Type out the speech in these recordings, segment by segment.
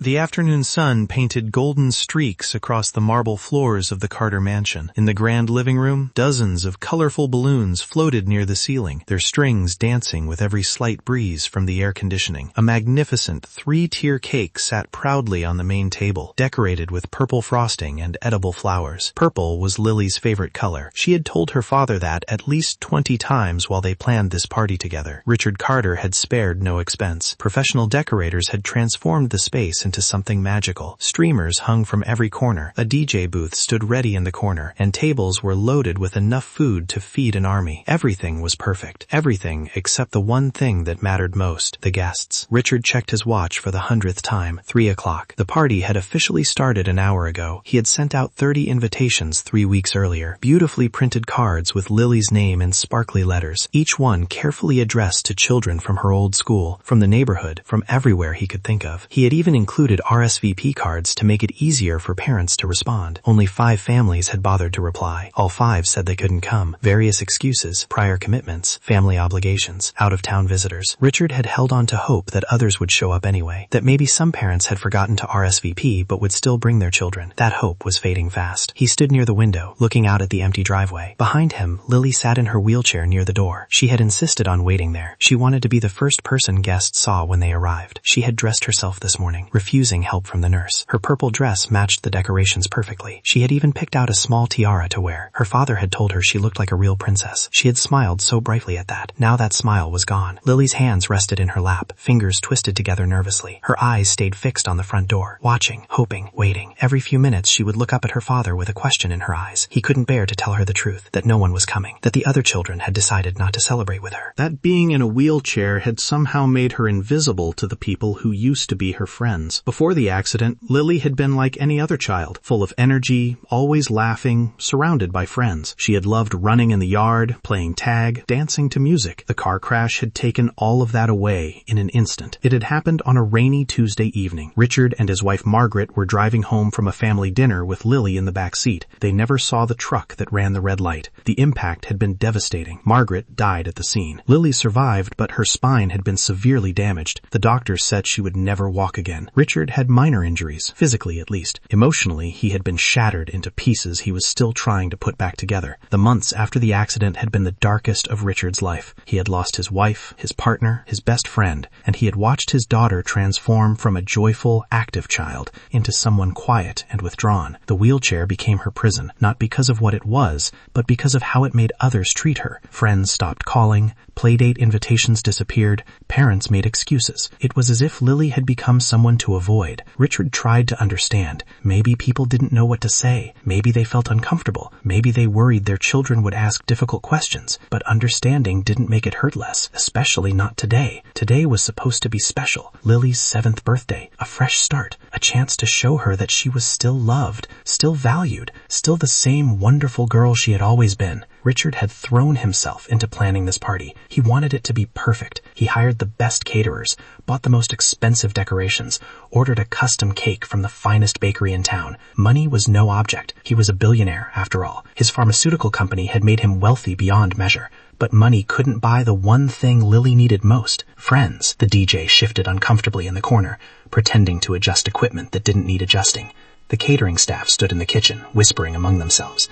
The afternoon sun painted golden streaks across the marble floors of the Carter mansion. In the grand living room, dozens of colorful balloons floated near the ceiling, their strings dancing with every slight breeze from the air conditioning. A magnificent three-tier cake sat proudly on the main table, decorated with purple frosting and edible flowers. Purple was Lily's favorite color. She had told her father that at least 20 times while they planned this party together. Richard Carter had spared no expense. Professional decorators had transformed the space into something magical. Streamers hung from every corner. A DJ booth stood ready in the corner, and tables were loaded with enough food to feed an army. Everything was perfect. Everything except the one thing that mattered most, the guests. Richard checked his watch for the 100th time. 3 o'clock. The party had officially started an hour ago. He had sent out 30 invitations 3 weeks earlier. Beautifully printed cards with Lily's name in sparkly letters, each one carefully addressed to children from her old school, from the neighborhood, from everywhere he could think of. He had even included RSVP cards to make it easier for parents to respond. Only 5 families had bothered to reply. All 5 said they couldn't come. Various excuses, prior commitments, family obligations, out-of-town visitors. Richard had held on to hope that others would show up anyway, that maybe some parents had forgotten to RSVP but would still bring their children. That hope was fading fast. He stood near the window, looking out at the empty driveway. Behind him, Lily sat in her wheelchair near the door. She had insisted on waiting there. She wanted to be the first person guests saw when they arrived. She had dressed herself this morning, refusing help from the nurse. Her purple dress matched the decorations perfectly. She had even picked out a small tiara to wear. Her father had told her she looked like a real princess. She had smiled so brightly at that. Now that smile was gone. Lily's hands rested in her lap, fingers twisted together nervously. Her eyes stayed fixed on the front door, watching, hoping, waiting. Every few minutes she would look up at her father with a question in her eyes. He couldn't bear to tell her the truth, that no one was coming, that the other children had decided not to celebrate with her. That being in a wheelchair had somehow made her invisible to the people who used to be her friends. Before the accident, Lily had been like any other child, full of energy, always laughing, surrounded by friends. She had loved running in the yard, playing tag, dancing to music. The car crash had taken all of that away in an instant. It had happened on a rainy Tuesday evening. Richard and his wife Margaret were driving home from a family dinner with Lily in the back seat. They never saw the truck that ran the red light. The impact had been devastating. Margaret died at the scene. Lily survived, but her spine had been severely damaged. The doctors said she would never walk again. Richard had minor injuries, physically at least. Emotionally, he had been shattered into pieces he was still trying to put back together. The months after the accident had been the darkest of Richard's life. He had lost his wife, his partner, his best friend, and he had watched his daughter transform from a joyful, active child into someone quiet and withdrawn. The wheelchair became her prison, not because of what it was, but because of how it made others treat her. Friends stopped calling, playdate invitations disappeared, parents made excuses. It was as if Lily had become someone to avoid. Richard tried to understand. Maybe people didn't know what to say. Maybe they felt uncomfortable. Maybe they worried their children would ask difficult questions. But understanding didn't make it hurt less, especially not today. Today was supposed to be special. Lily's 7th birthday, a fresh start, a chance to show her that she was still loved, still valued, still the same wonderful girl she had always been. Richard had thrown himself into planning this party. He wanted it to be perfect. He hired the best caterers, bought the most expensive decorations, ordered a custom cake from the finest bakery in town. Money was no object. He was a billionaire, after all. His pharmaceutical company had made him wealthy beyond measure. But money couldn't buy the one thing Lily needed most, friends. The DJ shifted uncomfortably in the corner, pretending to adjust equipment that didn't need adjusting. The catering staff stood in the kitchen, whispering among themselves.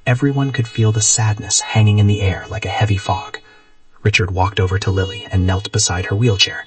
Everyone could feel the sadness hanging in the air like a heavy fog. Richard walked over to Lily and knelt beside her wheelchair.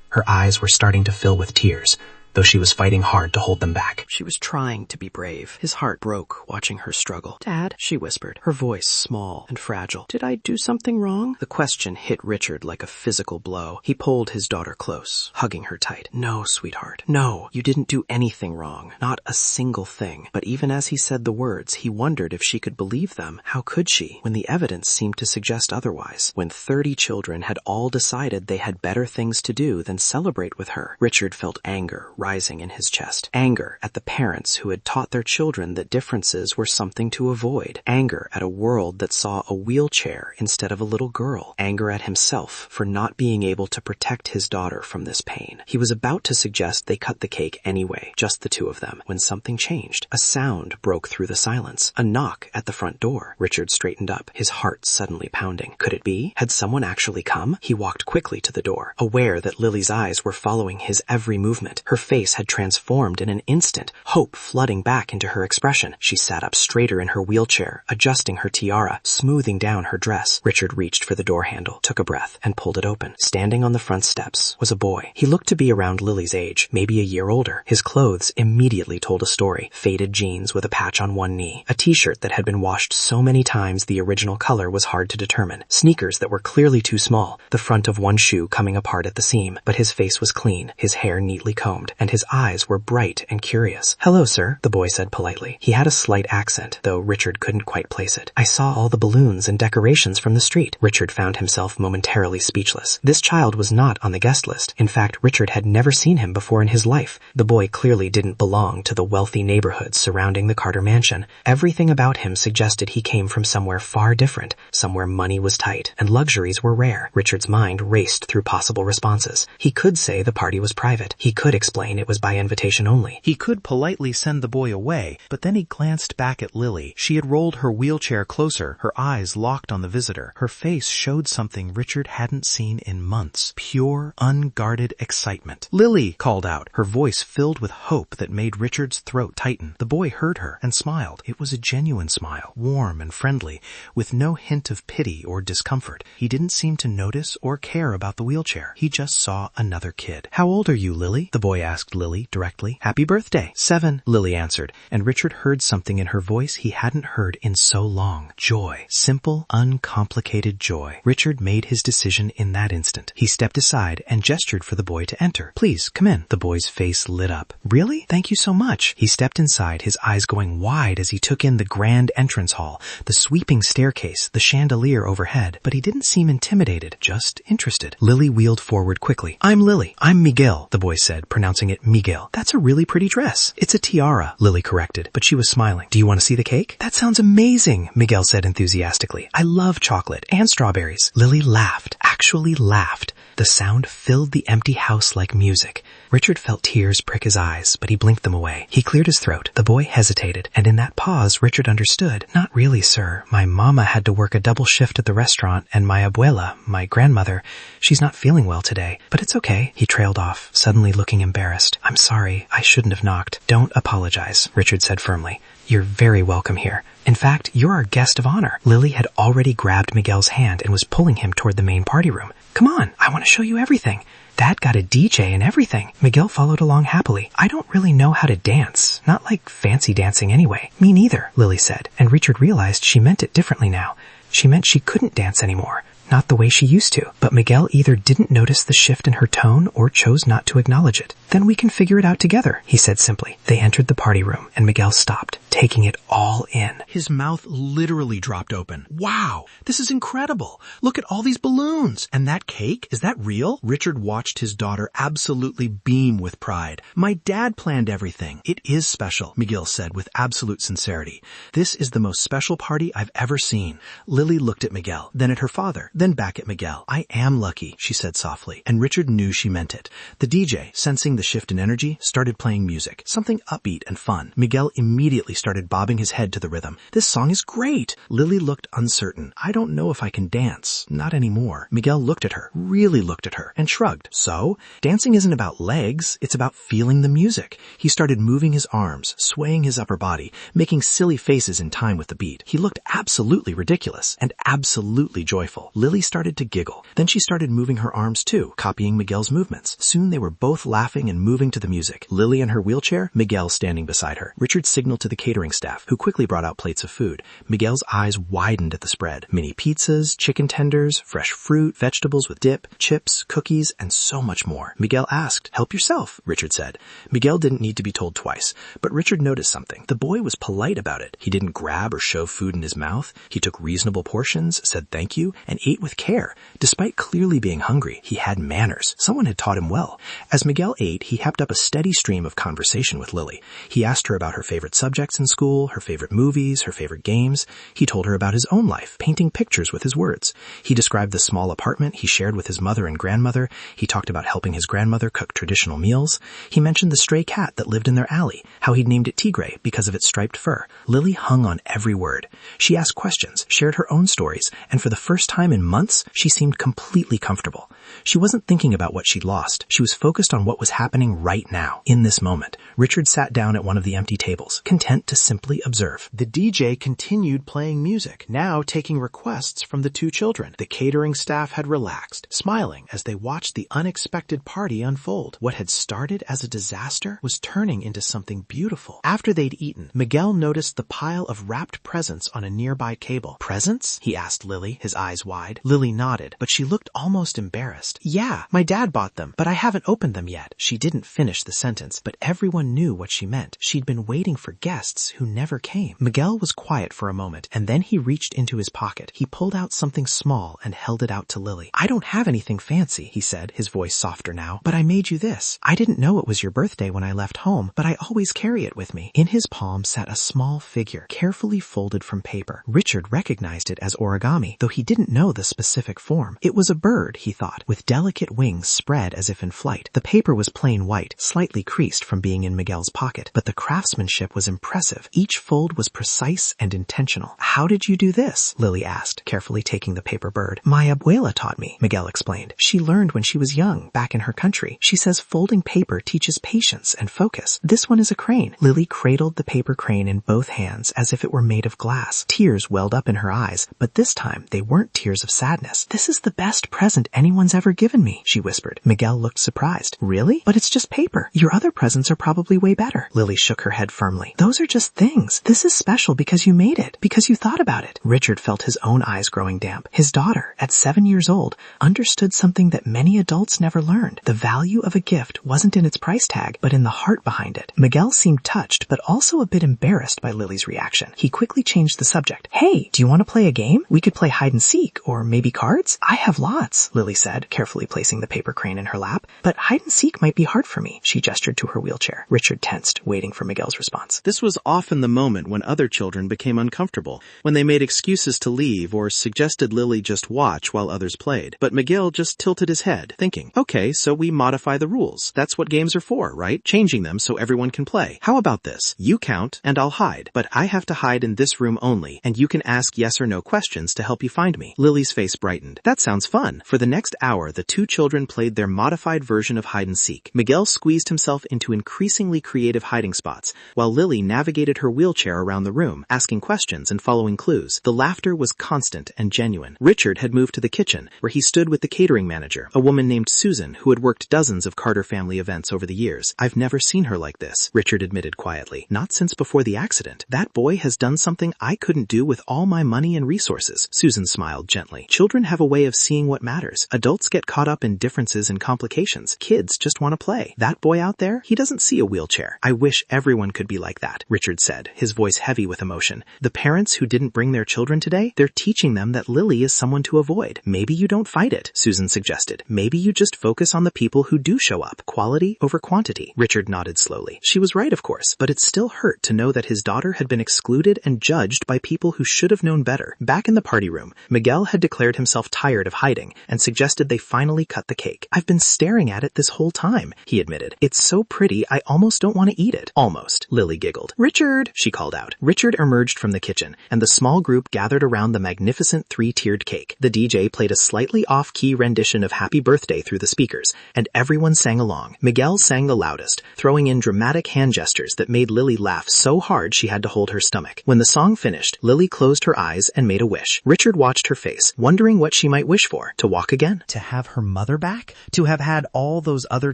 Her eyes were starting to fill with tears, though she was fighting hard to hold them back. She was trying to be brave. His heart broke watching her struggle. "Dad," she whispered, her voice small and fragile. "Did I do something wrong?" The question hit Richard like a physical blow. He pulled his daughter close, hugging her tight. "No, sweetheart. No, you didn't do anything wrong. Not a single thing." But even as he said the words, he wondered if she could believe them. How could she, when the evidence seemed to suggest otherwise? When 30 children had all decided they had better things to do than celebrate with her? Richard felt anger rising in his chest. Anger at the parents who had taught their children that differences were something to avoid. Anger at a world that saw a wheelchair instead of a little girl. Anger at himself for not being able to protect his daughter from this pain. He was about to suggest they cut the cake anyway, just the two of them, when something changed. A sound broke through the silence. A knock at the front door. Richard straightened up, his heart suddenly pounding. Could it be? Had someone actually come? He walked quickly to the door, aware that Lily's eyes were following his every movement. Her face had transformed in an instant, hope flooding back into her expression. She sat up straighter in her wheelchair, adjusting her tiara, smoothing down her dress. Richard reached for the door handle, took a breath, and pulled it open. Standing on the front steps was a boy. He looked to be around Lily's age, maybe a year older. His clothes immediately told a story. Faded jeans with a patch on one knee, a t-shirt that had been washed so many times the original color was hard to determine, sneakers that were clearly too small, the front of one shoe coming apart at the seam, but his face was clean, his hair neatly combed, and his eyes were bright and curious. "Hello, sir," the boy said politely. He had a slight accent, though Richard couldn't quite place it. "I saw all the balloons and decorations from the street." Richard found himself momentarily speechless. This child was not on the guest list. In fact, Richard had never seen him before in his life. The boy clearly didn't belong to the wealthy neighborhood surrounding the Carter mansion. Everything about him suggested he came from somewhere far different, somewhere money was tight and luxuries were rare. Richard's mind raced through possible responses. He could say the party was private. He could explain it was by invitation only. He could politely send the boy away, but then he glanced back at Lily. She had rolled her wheelchair closer, her eyes locked on the visitor. Her face showed something Richard hadn't seen in months. Pure, unguarded excitement. "Lily!" called out, her voice filled with hope that made Richard's throat tighten. The boy heard her and smiled. It was a genuine smile, warm and friendly, with no hint of pity or discomfort. He didn't seem to notice or care about the wheelchair. He just saw another kid. "How old are you, Lily?" the boy asked Lily directly. "Happy birthday." "7," Lily answered, and Richard heard something in her voice he hadn't heard in so long. Joy. Simple, uncomplicated joy. Richard made his decision in that instant. He stepped aside and gestured for the boy to enter. "Please, come in." The boy's face lit up. "Really? Thank you so much." He stepped inside, his eyes going wide as he took in the grand entrance hall, the sweeping staircase, the chandelier overhead, but he didn't seem intimidated, just interested. Lily wheeled forward quickly. "I'm Lily. I'm Miguel," the boy said, pronouncing it Miguel. "That's a really pretty dress." "It's a tiara," Lily corrected, but she was smiling. "Do you want to see the cake?" "That sounds amazing," Miguel said enthusiastically. "I love chocolate and strawberries." Lily laughed, actually laughed. The sound filled the empty house like music. Richard felt tears prick his eyes, but he blinked them away. He cleared his throat. The boy hesitated, and in that pause, Richard understood. "Not really, sir. My mama had to work a double shift at the restaurant, and my abuela, my grandmother, she's not feeling well today. But it's okay." He trailed off, suddenly looking embarrassed. "I'm sorry. I shouldn't have knocked." "Don't apologize," Richard said firmly. "You're very welcome here. In fact, you're our guest of honor." Lily had already grabbed Miguel's hand and was pulling him toward the main party room. "Come on, I want to show you everything. Dad got a DJ and everything." Miguel followed along happily. "I don't really know how to dance. Not like fancy dancing anyway." "Me neither," Lily said, and Richard realized she meant it differently now. She meant she couldn't dance anymore. Not the way she used to. But Miguel either didn't notice the shift in her tone or chose not to acknowledge it. "Then we can figure it out together," he said simply. They entered the party room, and Miguel stopped, taking it all in. His mouth literally dropped open. "Wow, this is incredible. Look at all these balloons. And that cake, is that real?" Richard watched his daughter absolutely beam with pride. "My dad planned everything." "It is special," Miguel said with absolute sincerity. "This is the most special party I've ever seen." Lily looked at Miguel, then at her father, then back at Miguel. "I am lucky," she said softly, and Richard knew she meant it. The DJ, sensing the shift in energy, started playing music, something upbeat and fun. Miguel immediately started bobbing his head to the rhythm. "This song is great." Lily looked uncertain. "I don't know if I can dance. Not anymore." Miguel looked at her, really looked at her, and shrugged. "So? Dancing isn't about legs, it's about feeling the music." He started moving his arms, swaying his upper body, making silly faces in time with the beat. He looked absolutely ridiculous and absolutely joyful. Lily started to giggle. Then she started moving her arms too, copying Miguel's movements. Soon they were both laughing and moving to the music. Lily in her wheelchair, Miguel standing beside her. Richard signaled to the catering staff, who quickly brought out plates of food. Miguel's eyes widened at the spread. Mini pizzas, chicken tenders, fresh fruit, vegetables with dip, chips, cookies, and so much more. Miguel asked, "Help yourself," Richard said. Miguel didn't need to be told twice, but Richard noticed something. The boy was polite about it. He didn't grab or shove food in his mouth. He took reasonable portions, said thank you, and ate with care. Despite clearly being hungry, he had manners. Someone had taught him well. As Miguel ate, he kept up a steady stream of conversation with Lily. He asked her about her favorite subjects subjects in school, her favorite movies, her favorite games. He told her about his own life, painting pictures with his words. He described the small apartment he shared with his mother and grandmother. He talked about helping his grandmother cook traditional meals. He mentioned the stray cat that lived in their alley, how he'd named it Tigre because of its striped fur. Lily hung on every word. She asked questions, shared her own stories, and for the first time in months, she seemed completely comfortable. She wasn't thinking about what she'd lost. She was focused on what was happening right now, in this moment. Richard sat down at one of the empty tables, content to simply observe. The DJ continued playing music, now taking requests from the two children. The catering staff had relaxed, smiling as they watched the unexpected party unfold. What had started as a disaster was turning into something beautiful. After they'd eaten, Miguel noticed the pile of wrapped presents on a nearby table. Presents? He asked Lily, his eyes wide. Lily nodded, but she looked almost embarrassed. Yeah, my dad bought them, but I haven't opened them yet. She didn't finish the sentence, but everyone knew what she meant. She'd been waiting for guests who never came. Miguel was quiet for a moment, and then he reached into his pocket. He pulled out something small and held it out to Lily. I don't have anything fancy, he said, his voice softer now, but I made you this. I didn't know it was your birthday when I left home, but I always carry it with me. In his palm sat a small figure, carefully folded from paper. Richard recognized it as origami, though he didn't know the specific form. It was a bird, he thought, with delicate wings spread as if in flight. The paper was plain white, slightly creased from being in Miguel's pocket, but the craftsmanship was impressive. Each fold was precise and intentional. How did you do this? Lily asked, carefully taking the paper bird. My abuela taught me, Miguel explained. She learned when she was young, back in her country. She says folding paper teaches patience and focus. This one is a crane. Lily cradled the paper crane in both hands as if it were made of glass. Tears welled up in her eyes, but this time they weren't tears of sadness. This is the best present anyone's ever given me, she whispered. Miguel looked surprised. Really? But it's just paper. Your other presents are probably way better. Lily shook her head firmly. Those are just things. This is special because you made it, because you thought about it. Richard felt his own eyes growing damp. His daughter, at 7 years old, understood something that many adults never learned. The value of a gift wasn't in its price tag, but in the heart behind it. Miguel seemed touched, but also a bit embarrassed by Lily's reaction. He quickly changed the subject. Hey, do you want to play a game? We could play hide and seek, or maybe cards? I have lots, Lily said, carefully placing the paper crane in her lap. But hide and seek might be hard for me. She gestured to her wheelchair. Richard tensed, waiting for Miguel's response. This was often the moment when other children became uncomfortable, when they made excuses to leave or suggested Lily just watch while others played. But Miguel just tilted his head, thinking, okay, so we modify the rules. That's what games are for, right? Changing them so everyone can play. How about this? You count, and I'll hide. But I have to hide in this room only, and you can ask yes or no questions to help you find me. Lily's face brightened. That sounds fun. For the next hour, the two children played their modified version of hide and seek. Miguel squeezed himself into increasingly creative hiding spots, while Lily navigated her wheelchair around the room, asking questions and following clues. The laughter was constant and genuine. Richard had moved to the kitchen, where he stood with the catering manager, a woman named Susan, who had worked dozens of Carter family events over the years. I've never seen her like this, Richard admitted quietly. Not since before the accident. That boy has done something I couldn't do with all my money and resources. Susan smiled gently. Children have a way of seeing what matters. Adults get caught up in differences and complications. Kids just want to play. That boy out there, he doesn't see a wheelchair. I wish everyone could be like that, Richard said, his voice heavy with emotion. The parents who didn't bring their children today, they're teaching them that Lily is someone to avoid. Maybe you don't fight it, Susan suggested. Maybe you just focus on the people who do show up. Quality over quantity. Richard nodded slowly. She was right, of course, but it still hurt to know that his daughter had been excluded and judged by people who should have known better. Back in the party room, Miguel had declared himself tired of hiding and suggested they finally cut the cake. I've been staring at it this whole time, he admitted. It's so pretty, I almost don't want to eat it. Almost, Lily giggled. Richard, she called out. Richard emerged from the kitchen, and the small group gathered around the magnificent three-tiered cake. The DJ played a slightly off-key rendition of Happy Birthday through the speakers, and everyone sang along. Miguel sang the loudest, throwing in dramatic hand gestures that made Lily laugh so hard she had to hold her stomach. When the song finished, Lily closed her eyes and made a wish. Richard watched her face, wondering what she might wish for. To walk again? To have her mother back? To have had all those other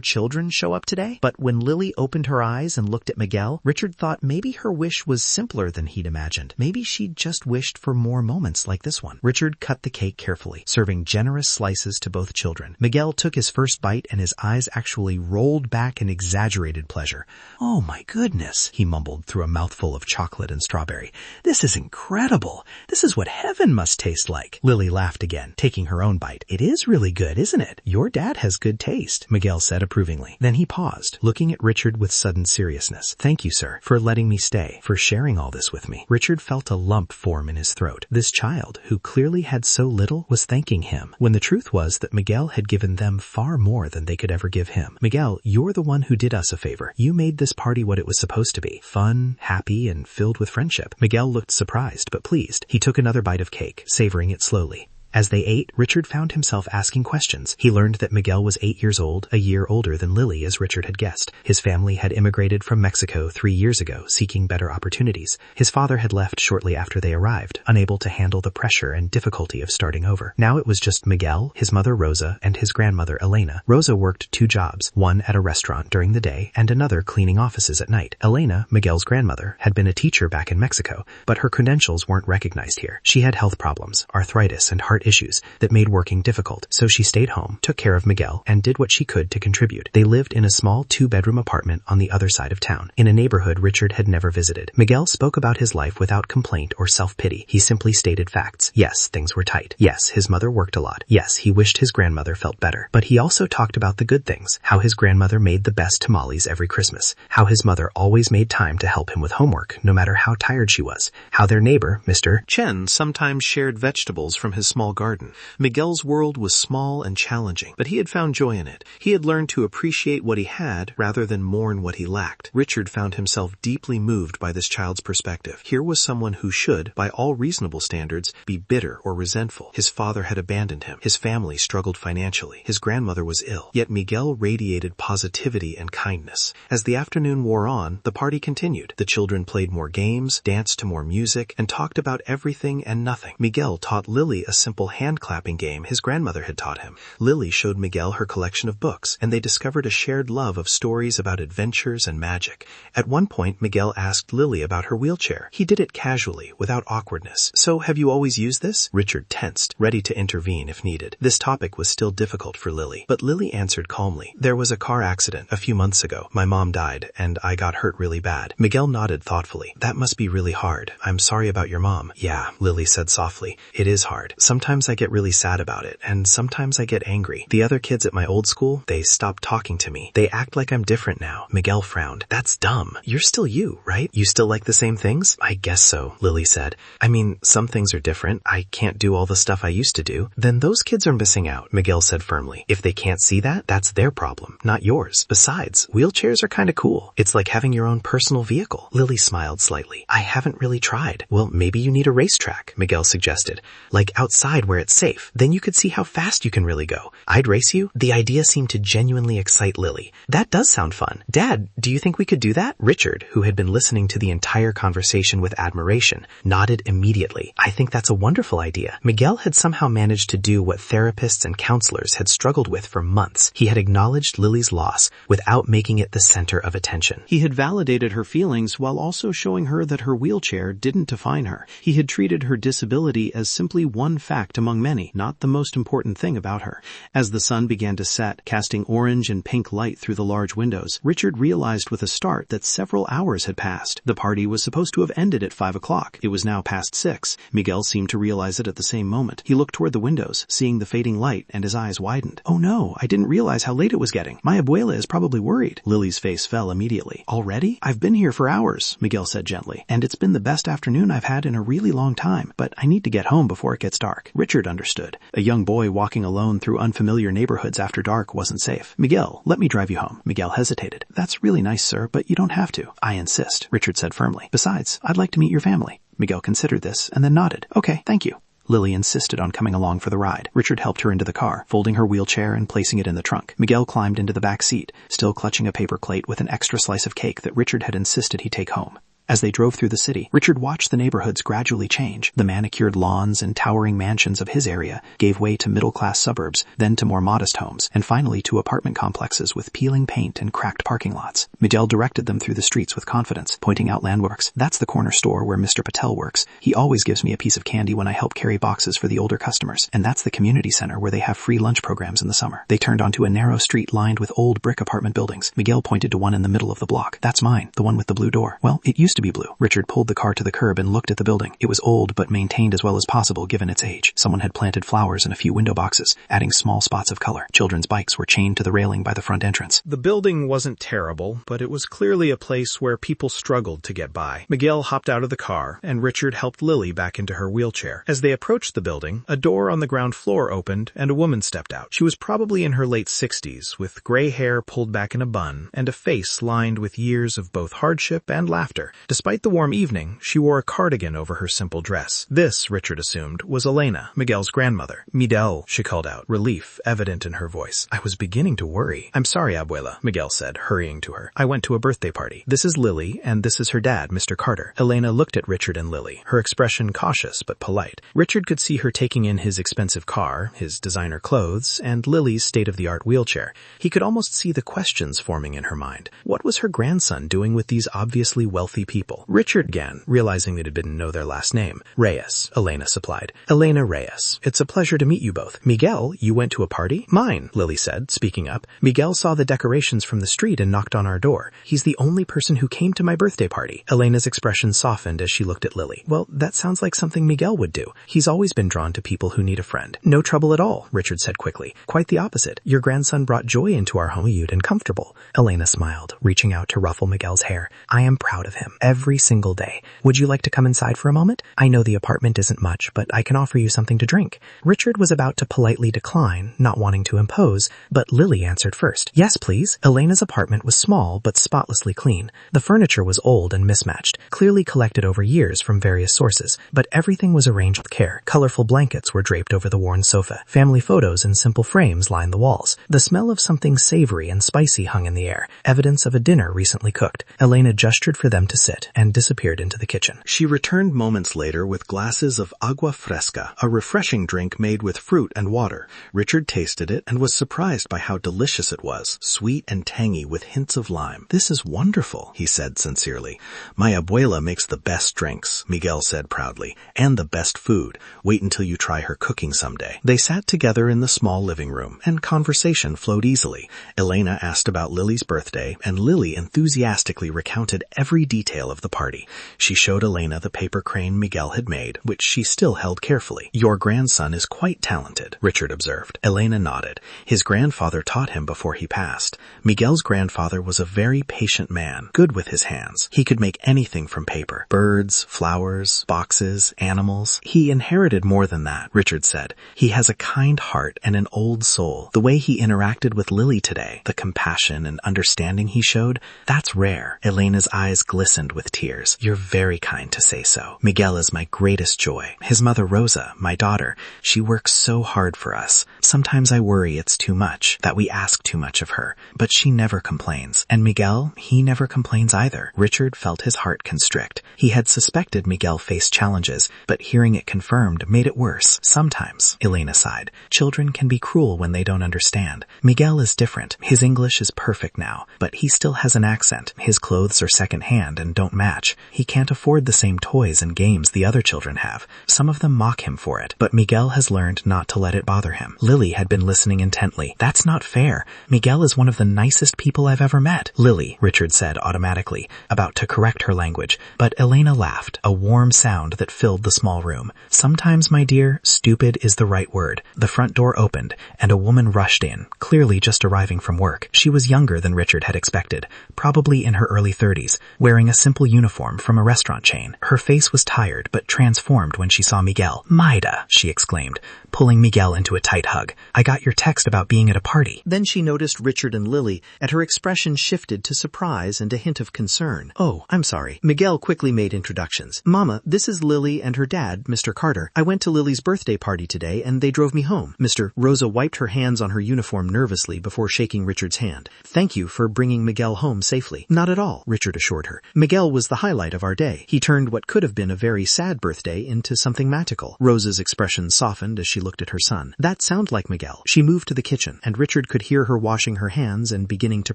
children show up today? But when Lily opened her eyes and looked at Miguel, Richard thought maybe her wish was simpler than he'd imagined. Maybe she'd just wished for more moments like this one. Richard cut the cake carefully, serving generous slices to both children. Miguel took his first bite and his eyes actually rolled back in exaggerated pleasure. Oh my goodness, he mumbled through a mouthful of chocolate and strawberry. This is incredible. This is what heaven must taste like. Lily laughed again, taking her own bite. It is really good, isn't it? Your dad has good taste, Miguel said approvingly. Then he paused, looking at Richard with sudden seriousness. Thank you, sir, for letting me me stay, for sharing all this with me. Richard felt a lump form in his throat. This child, who clearly had so little, was thanking him, when the truth was that Miguel had given them far more than they could ever give him. Miguel, you're the one who did us a favor. You made this party what it was supposed to be. Fun, happy, and filled with friendship. Miguel looked surprised, but pleased. He took another bite of cake, savoring it slowly. As they ate, Richard found himself asking questions. He learned that Miguel was 8 years old, a year older than Lily, as Richard had guessed. His family had immigrated from Mexico 3 years ago, seeking better opportunities. His father had left shortly after they arrived, unable to handle the pressure and difficulty of starting over. Now it was just Miguel, his mother Rosa, and his grandmother Elena. Rosa worked 2 jobs, one at a restaurant during the day and another cleaning offices at night. Elena, Miguel's grandmother, had been a teacher back in Mexico, but her credentials weren't recognized here. She had health problems, arthritis, and heart issues that made working difficult, so she stayed home, took care of Miguel, and did what she could to contribute. They lived in a small 2-bedroom apartment on the other side of town, in a neighborhood Richard had never visited. Miguel spoke about his life without complaint or self-pity. He simply stated facts. Yes, things were tight. Yes, his mother worked a lot. Yes, he wished his grandmother felt better. But he also talked about the good things, how his grandmother made the best tamales every Christmas, how his mother always made time to help him with homework, no matter how tired she was, how their neighbor, Mr. Chen, sometimes shared vegetables from his small garden. Miguel's world was small and challenging, but he had found joy in it. He had learned to appreciate what he had rather than mourn what he lacked. Richard found himself deeply moved by this child's perspective. Here was someone who should, by all reasonable standards, be bitter or resentful. His father had abandoned him. His family struggled financially. His grandmother was ill. Yet Miguel radiated positivity and kindness. As the afternoon wore on, the party continued. The children played more games, danced to more music, and talked about everything and nothing. Miguel taught Lily a simple hand-clapping game his grandmother had taught him. Lily showed Miguel her collection of books, and they discovered a shared love of stories about adventures and magic. At one point, Miguel asked Lily about her wheelchair. He did it casually, without awkwardness. "So, have you always used this?" Richard tensed, ready to intervene if needed. This topic was still difficult for Lily, but Lily answered calmly. "There was a car accident a few months ago. My mom died, and I got hurt really bad." Miguel nodded thoughtfully. "That must be really hard. I'm sorry about your mom." "Yeah," Lily said softly. "It is hard. Sometimes I get really sad about it, and sometimes I get angry. The other kids at my old school, they stopped talking to me. They act like I'm different now." Miguel frowned. "That's dumb. You're still you, right? You still like the same things?" "I guess so," Lily said. "I mean, some things are different. I can't do all the stuff I used to do." "Then those kids are missing out," Miguel said firmly. "If they can't see that, that's their problem, not yours. Besides, wheelchairs are kinda cool. It's like having your own personal vehicle." Lily smiled slightly. "I haven't really tried." "Well, maybe you need a racetrack," Miguel suggested. "Like outside where it's safe. Then you could see how fast you can really go." "I'd race you." The idea seemed to genuinely excite Lily. "That does sound fun. Dad, do you think we could do that?" Richard, who had been listening to the entire conversation with admiration, nodded immediately. "I think that's a wonderful idea." Miguel had somehow managed to do what therapists and counselors had struggled with for months. He had acknowledged Lily's loss without making it the center of attention. He had validated her feelings while also showing her that her wheelchair didn't define her. He had treated her disability as simply one fact among many, not the most important thing about her. As the sun began to set, casting orange and pink light through the large windows, Richard realized with a start that several hours had passed. The party was supposed to have ended at 5 o'clock. It was now past 6. Miguel seemed to realize it at the same moment. He looked toward the windows, seeing the fading light, and his eyes widened. "Oh no, I didn't realize how late it was getting. My abuela is probably worried." Lily's face fell immediately. "Already? I've been here for hours," Miguel said gently, "and it's been the best afternoon I've had in a really long time, but I need to get home before it gets dark." Richard understood. A young boy walking alone through unfamiliar neighborhoods after dark wasn't safe. "Miguel, let me drive you home." Miguel hesitated. "That's really nice, sir, but you don't have to." "I insist," Richard said firmly. "Besides, I'd like to meet your family." Miguel considered this and then nodded. "Okay, thank you." Lily insisted on coming along for the ride. Richard helped her into the car, folding her wheelchair and placing it in the trunk. Miguel climbed into the back seat, still clutching a paper plate with an extra slice of cake that Richard had insisted he take home. As they drove through the city, Richard watched the neighborhoods gradually change. The manicured lawns and towering mansions of his area gave way to middle-class suburbs, then to more modest homes, and finally to apartment complexes with peeling paint and cracked parking lots. Miguel directed them through the streets with confidence, pointing out landmarks. "That's the corner store where Mr. Patel works. He always gives me a piece of candy when I help carry boxes for the older customers. And that's the community center where they have free lunch programs in the summer." They turned onto a narrow street lined with old brick apartment buildings. Miguel pointed to one in the middle of the block. "That's mine, the one with the blue door." "Well, it used used to be blue. Richard pulled the car to the curb and looked at the building. It was old but maintained as well as possible given its age. Someone had planted flowers in a few window boxes, adding small spots of color. Children's bikes were chained to the railing by the front entrance. The building wasn't terrible, but it was clearly a place where people struggled to get by. Miguel hopped out of the car, and Richard helped Lily back into her wheelchair. As they approached the building, a door on the ground floor opened and a woman stepped out. She was probably in her late 60s, with gray hair pulled back in a bun, and a face lined with years of both hardship and laughter. Despite the warm evening, she wore a cardigan over her simple dress. This, Richard assumed, was Elena, Miguel's grandmother. Miguel, she called out, relief evident in her voice. I was beginning to worry. I'm sorry, Abuela, Miguel said, hurrying to her. I went to a birthday party. This is Lily, and this is her dad, Mr. Carter. Elena looked at Richard and Lily, her expression cautious but polite. Richard could see her taking in his expensive car, his designer clothes, and Lily's state-of-the-art wheelchair. He could almost see the questions forming in her mind. What was her grandson doing with these obviously wealthy people? Richard began, realizing that he didn't know their last name. Reyes, Elena supplied. Elena Reyes. It's a pleasure to meet you both. Miguel, you went to a party? Mine, Lily said, speaking up. Miguel saw the decorations from the street and knocked on our door. He's the only person who came to my birthday party. Elena's expression softened as she looked at Lily. Well, that sounds like something Miguel would do. He's always been drawn to people who need a friend. No trouble at all, Richard said quickly. Quite the opposite. Your grandson brought joy into our home, and comfortable. Elena smiled, reaching out to ruffle Miguel's hair. I am proud of him, every single day. Would you like to come inside for a moment? I know the apartment isn't much, but I can offer you something to drink. Richard was about to politely decline, not wanting to impose, but Lily answered first. Yes, please. Elena's apartment was small, but spotlessly clean. The furniture was old and mismatched, clearly collected over years from various sources, but everything was arranged with care. Colorful blankets were draped over the worn sofa. Family photos in simple frames lined the walls. The smell of something savory and spicy hung in the air, evidence of a dinner recently cooked. Elena gestured for them to sit and disappeared into the kitchen. She returned moments later with glasses of agua fresca, a refreshing drink made with fruit and water. Richard tasted it and was surprised by how delicious it was, sweet and tangy with hints of lime. This is wonderful, he said sincerely. My abuela makes the best drinks, Miguel said proudly, and the best food. Wait until you try her cooking someday. They sat together in the small living room, and conversation flowed easily. Elena asked about Lily's birthday, and Lily enthusiastically recounted every detail of the party. She showed Elena the paper crane Miguel had made, which she still held carefully. Your grandson is quite talented, Richard observed. Elena nodded. His grandfather taught him before he passed. Miguel's grandfather was a very patient man, good with his hands. He could make anything from paper. Birds, flowers, boxes, animals. He inherited more than that, Richard said. He has a kind heart and an old soul. The way he interacted with Lily today, the compassion and understanding he showed, that's rare. Elena's eyes glistened with tears. You're very kind to say so. Miguel is my greatest joy. His mother Rosa, my daughter, she works so hard for us. Sometimes I worry it's too much, that we ask too much of her, but she never complains. And Miguel, he never complains either. Richard felt his heart constrict. He had suspected Miguel faced challenges, but hearing it confirmed made it worse. Sometimes, Elena sighed, children can be cruel when they don't understand. Miguel is different. His English is perfect now, but he still has an accent. His clothes are second-hand and don't match. He can't afford the same toys and games the other children have. Some of them mock him for it, but Miguel has learned not to let it bother him. Lily had been listening intently. That's not fair. Miguel is one of the nicest people I've ever met. Lily, Richard said automatically, about to correct her language, but Elena laughed, a warm sound that filled the small room. Sometimes, my dear, stupid is the right word. The front door opened, and a woman rushed in, clearly just arriving from work. She was younger than Richard had expected, probably in her early 30s, wearing a simple uniform from a restaurant chain. Her face was tired, but transformed when she saw Miguel. Maida, she exclaimed, pulling Miguel into a tight hug. I got your text about being at a party. Then she noticed Richard and Lily, and her expression shifted to surprise and a hint of concern. Oh, I'm sorry. Miguel quickly made introductions. Mama, this is Lily and her dad, Mr. Carter. I went to Lily's birthday party today, and they drove me home. Rosa wiped her hands on her uniform nervously before shaking Richard's hand. Thank you for bringing Miguel home safely. Not at all, Richard assured her. Miguel was the highlight of our day. He turned what could have been a very sad birthday into something magical. Rosa's expression softened as she looked at her son. That sounded like Miguel. She moved to the kitchen, and Richard could hear her washing her hands and beginning to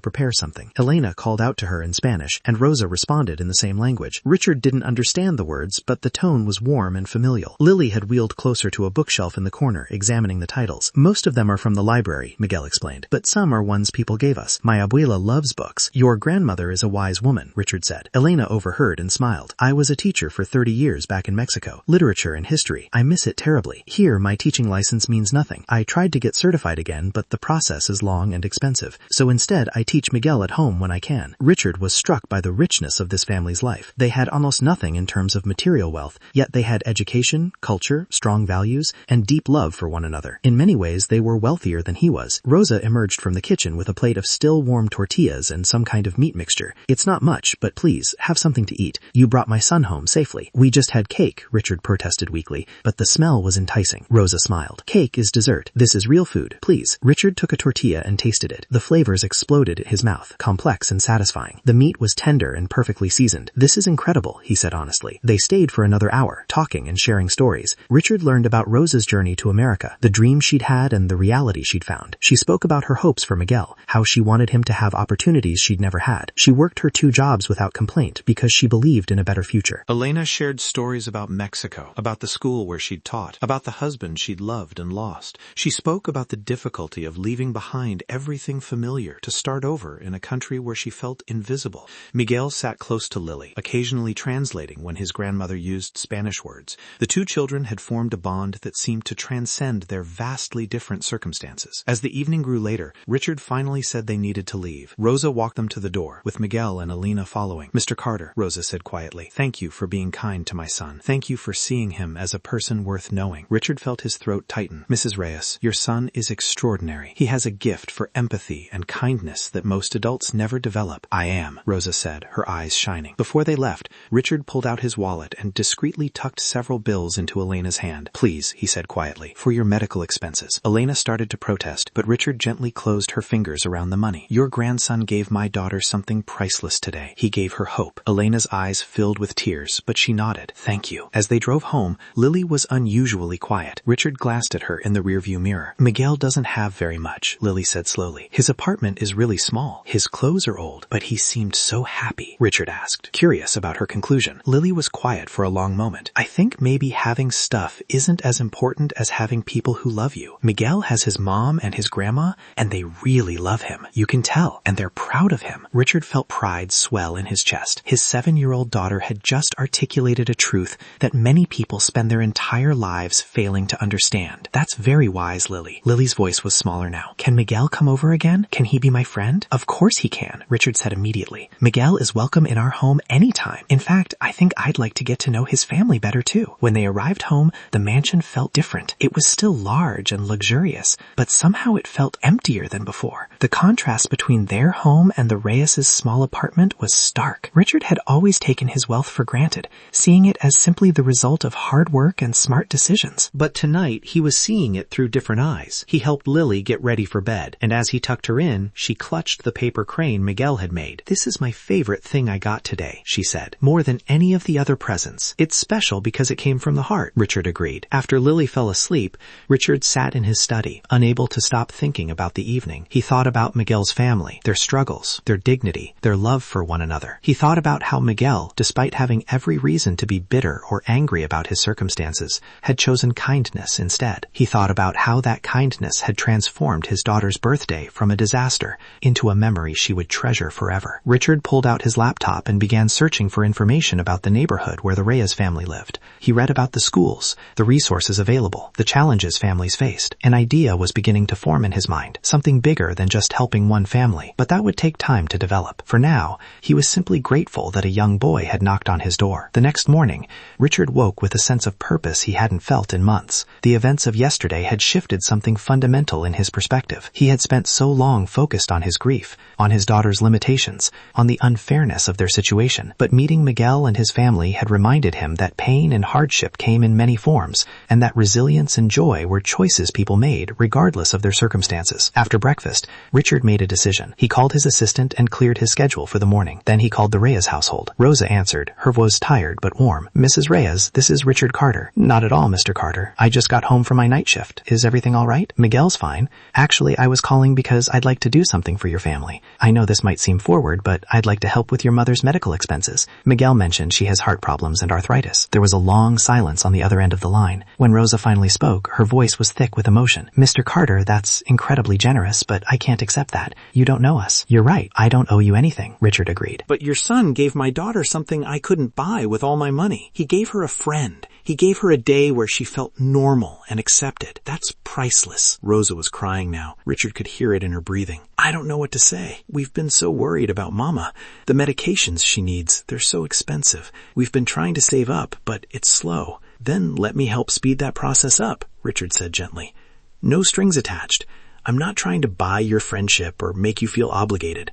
prepare something. Elena called out to her in Spanish, and Rosa responded in the same language. Richard didn't understand the words, but the tone was warm and familial. Lily had wheeled closer to a bookshelf in the corner, examining the titles. Most of them are from the library, Miguel explained, but some are ones people gave us. My abuela loves books. Your grandmother is a wise woman, Richard said. Elena overheard and smiled. I was a teacher for 30 years back in Mexico. Literature and history. I miss it terribly. Here, my teaching license means nothing. I tried to get certified again, but the process is long and expensive. So instead, I teach Miguel at home when I can. Richard was struck by the richness of this family's life. They had almost nothing in terms of material wealth, yet they had education, culture, strong values, and deep love for one another. In many ways, they were wealthier than he was. Rosa emerged from the kitchen with a plate of still warm tortillas and some kind of meat mixture. It's not much, but please, have something to eat. You brought my son home safely. We just had cake, Richard protested weakly, but the smell was enticing. Rosa smiled. Cake is dessert. This is real food. Please. Richard took a tortilla and tasted it. The flavors exploded at his mouth, complex and satisfying. The meat was tender and perfectly seasoned. This is incredible, he said honestly. They stayed for another hour, talking and sharing stories. Richard learned about Rosa's journey to America, the dream she'd had and the reality she'd found. She spoke about her hopes for Miguel, how she wanted him to have opportunities she'd never had. She worked her 2 jobs without complaint because she believed in a better future. Elena shared stories about Mexico, about the school where she'd taught, about the husband she'd loved and lost. She spoke about the difficulty of leaving behind everything familiar to start over in a country where she felt invisible. Miguel sat close to Lily, occasionally translating when his grandmother used Spanish words. The 2 children had formed a bond that seemed to transcend their vastly different circumstances. As the evening grew later, Richard finally said they needed to leave. Rosa walked them to the door, with Miguel and Elena following. Mr. Carter, Rosa said quietly, thank you for being kind to my son. Thank you for seeing him as a person worth knowing. Richard felt his throat tighten. Mrs. Reyes, your son is extraordinary. He has a gift for empathy and kindness that most adults never develop. I am, Rosa said, her eyes shining. Before they left, Richard pulled out his wallet and discreetly tucked several bills into Elena's hand. Please, he said quietly, for your medical expenses. Elena started to protest, but Richard gently closed her fingers around the money. Your grandson gave my daughter something priceless today. He gave her hope. Elena's eyes filled with tears, but she nodded. Thank you. As they drove home, Lily was unusually quiet. Richard glanced at her in the rearview mirror. Miguel doesn't have very much, Lily said slowly. His apartment is really small. His clothes are old, but he seemed so happy, Richard asked, curious about her conclusion. Lily was quiet for a long moment. I think maybe having stuff isn't as important as having people who love you. Miguel has his mom and his grandma, and they really love him. You can tell, and they're proud of him. Richard felt pride swell in his chest. His 7-year-old daughter had just articulated a truth that many people spend their entire lives failing to understand. That's very wise, Lily. Lily's voice was smaller now. Can Miguel come over again? Can he be my friend? Of course he can, Richard said immediately. Miguel is welcome in our home anytime. In fact, I think I'd like to get to know his family better too. When they arrived home, the mansion felt different. It was still large and luxurious, but somehow it felt emptier than before. The contrast between their home and the Reyes' small apartment was stark. Richard had always taken his wealth for granted, seeing it as simply the result of hard work and smart decisions. But tonight, he was seeing it through different eyes. He helped Lily get ready for bed, and as he tucked her in, she clutched the paper crane Miguel had made. This is my favorite thing I got today, she said, more than any of the other presents. It's special because it came from the heart, Richard agreed. After Lily fell asleep, Richard sat in his study, unable to stop thinking about the evening. He thought about Miguel's family, their struggles, their dignity, their love for one another. He thought about how Miguel, despite having every reason to be bitter or angry about his circumstances, had chosen kindness instead. He thought about how that kindness had transformed his daughter's birthday from a disaster into a memory she would treasure forever. Richard pulled out his laptop and began searching for information about the neighborhood where the Reyes family lived. He read about the schools, the resources available, the challenges families faced. An idea was beginning to form in his mind, something bigger than just helping one family, but that would take time to develop. For now, he was simply grateful that a young boy had knocked on his door. The next morning, Richard woke with a sense of purpose he hadn't felt in months. The events of yesterday had shifted something fundamental in his perspective. He had spent so long focused on his grief, on his daughter's limitations, on the unfairness of their situation. But meeting Miguel and his family had reminded him that pain and hardship came in many forms, and that resilience and joy were choices people made regardless of their circumstances. After breakfast, Richard made a decision. He called his assistant and cleared his schedule for the morning. Then he called the Reyes household. Rosa answered, her voice tired but warm. Mrs. Reyes, this is Richard Carter. Not at all, Mr. Carter. I just got got home from my night shift. Is everything all right? Miguel's fine. Actually, I was calling because I'd like to do something for your family. I know this might seem forward, but I'd like to help with your mother's medical expenses. Miguel mentioned she has heart problems and arthritis. There was a long silence on the other end of the line. When Rosa finally spoke, her voice was thick with emotion. Mr. Carter, that's incredibly generous, but I can't accept that. You don't know us. You're right. I don't owe you anything, Richard agreed. But your son gave my daughter something I couldn't buy with all my money. He gave her a friend. He gave her a day where she felt normal and accepted. That's priceless. Rosa was crying now. Richard could hear it in her breathing. I don't know what to say. We've been so worried about Mama. The medications she needs, they're so expensive. We've been trying to save up, but it's slow. Then let me help speed that process up, Richard said gently. No strings attached. I'm not trying to buy your friendship or make you feel obligated.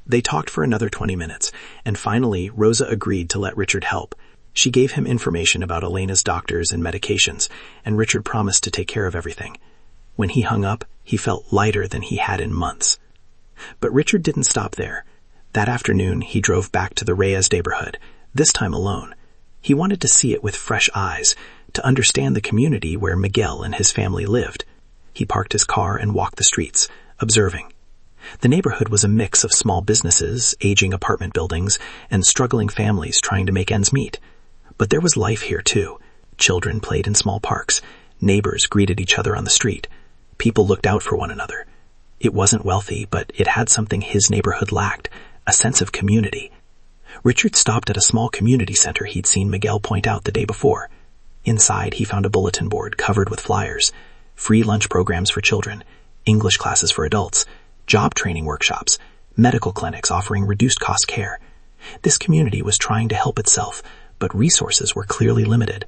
They talked for another 20 minutes, and finally Rosa agreed to let Richard help. She gave him information about Elena's doctors and medications, and Richard promised to take care of everything. When he hung up, he felt lighter than he had in months. But Richard didn't stop there. That afternoon, he drove back to the Reyes neighborhood, this time alone. He wanted to see it with fresh eyes, to understand the community where Miguel and his family lived. He parked his car and walked the streets, observing. The neighborhood was a mix of small businesses, aging apartment buildings, and struggling families trying to make ends meet. But there was life here, too. Children played in small parks. Neighbors greeted each other on the street. People looked out for one another. It wasn't wealthy, but it had something his neighborhood lacked, a sense of community. Richard stopped at a small community center he'd seen Miguel point out the day before. Inside, he found a bulletin board covered with flyers, free lunch programs for children, English classes for adults, job training workshops, medical clinics offering reduced-cost care. This community was trying to help itself, but resources were clearly limited.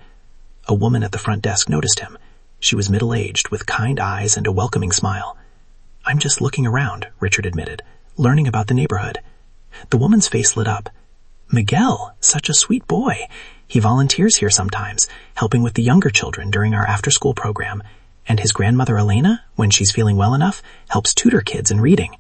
A woman at the front desk noticed him. She was middle-aged, with kind eyes and a welcoming smile. I'm just looking around, Richard admitted, learning about the neighborhood. The woman's face lit up. Miguel, such a sweet boy. He volunteers here sometimes, helping with the younger children during our after-school program. And his grandmother Elena, when she's feeling well enough, helps tutor kids in reading.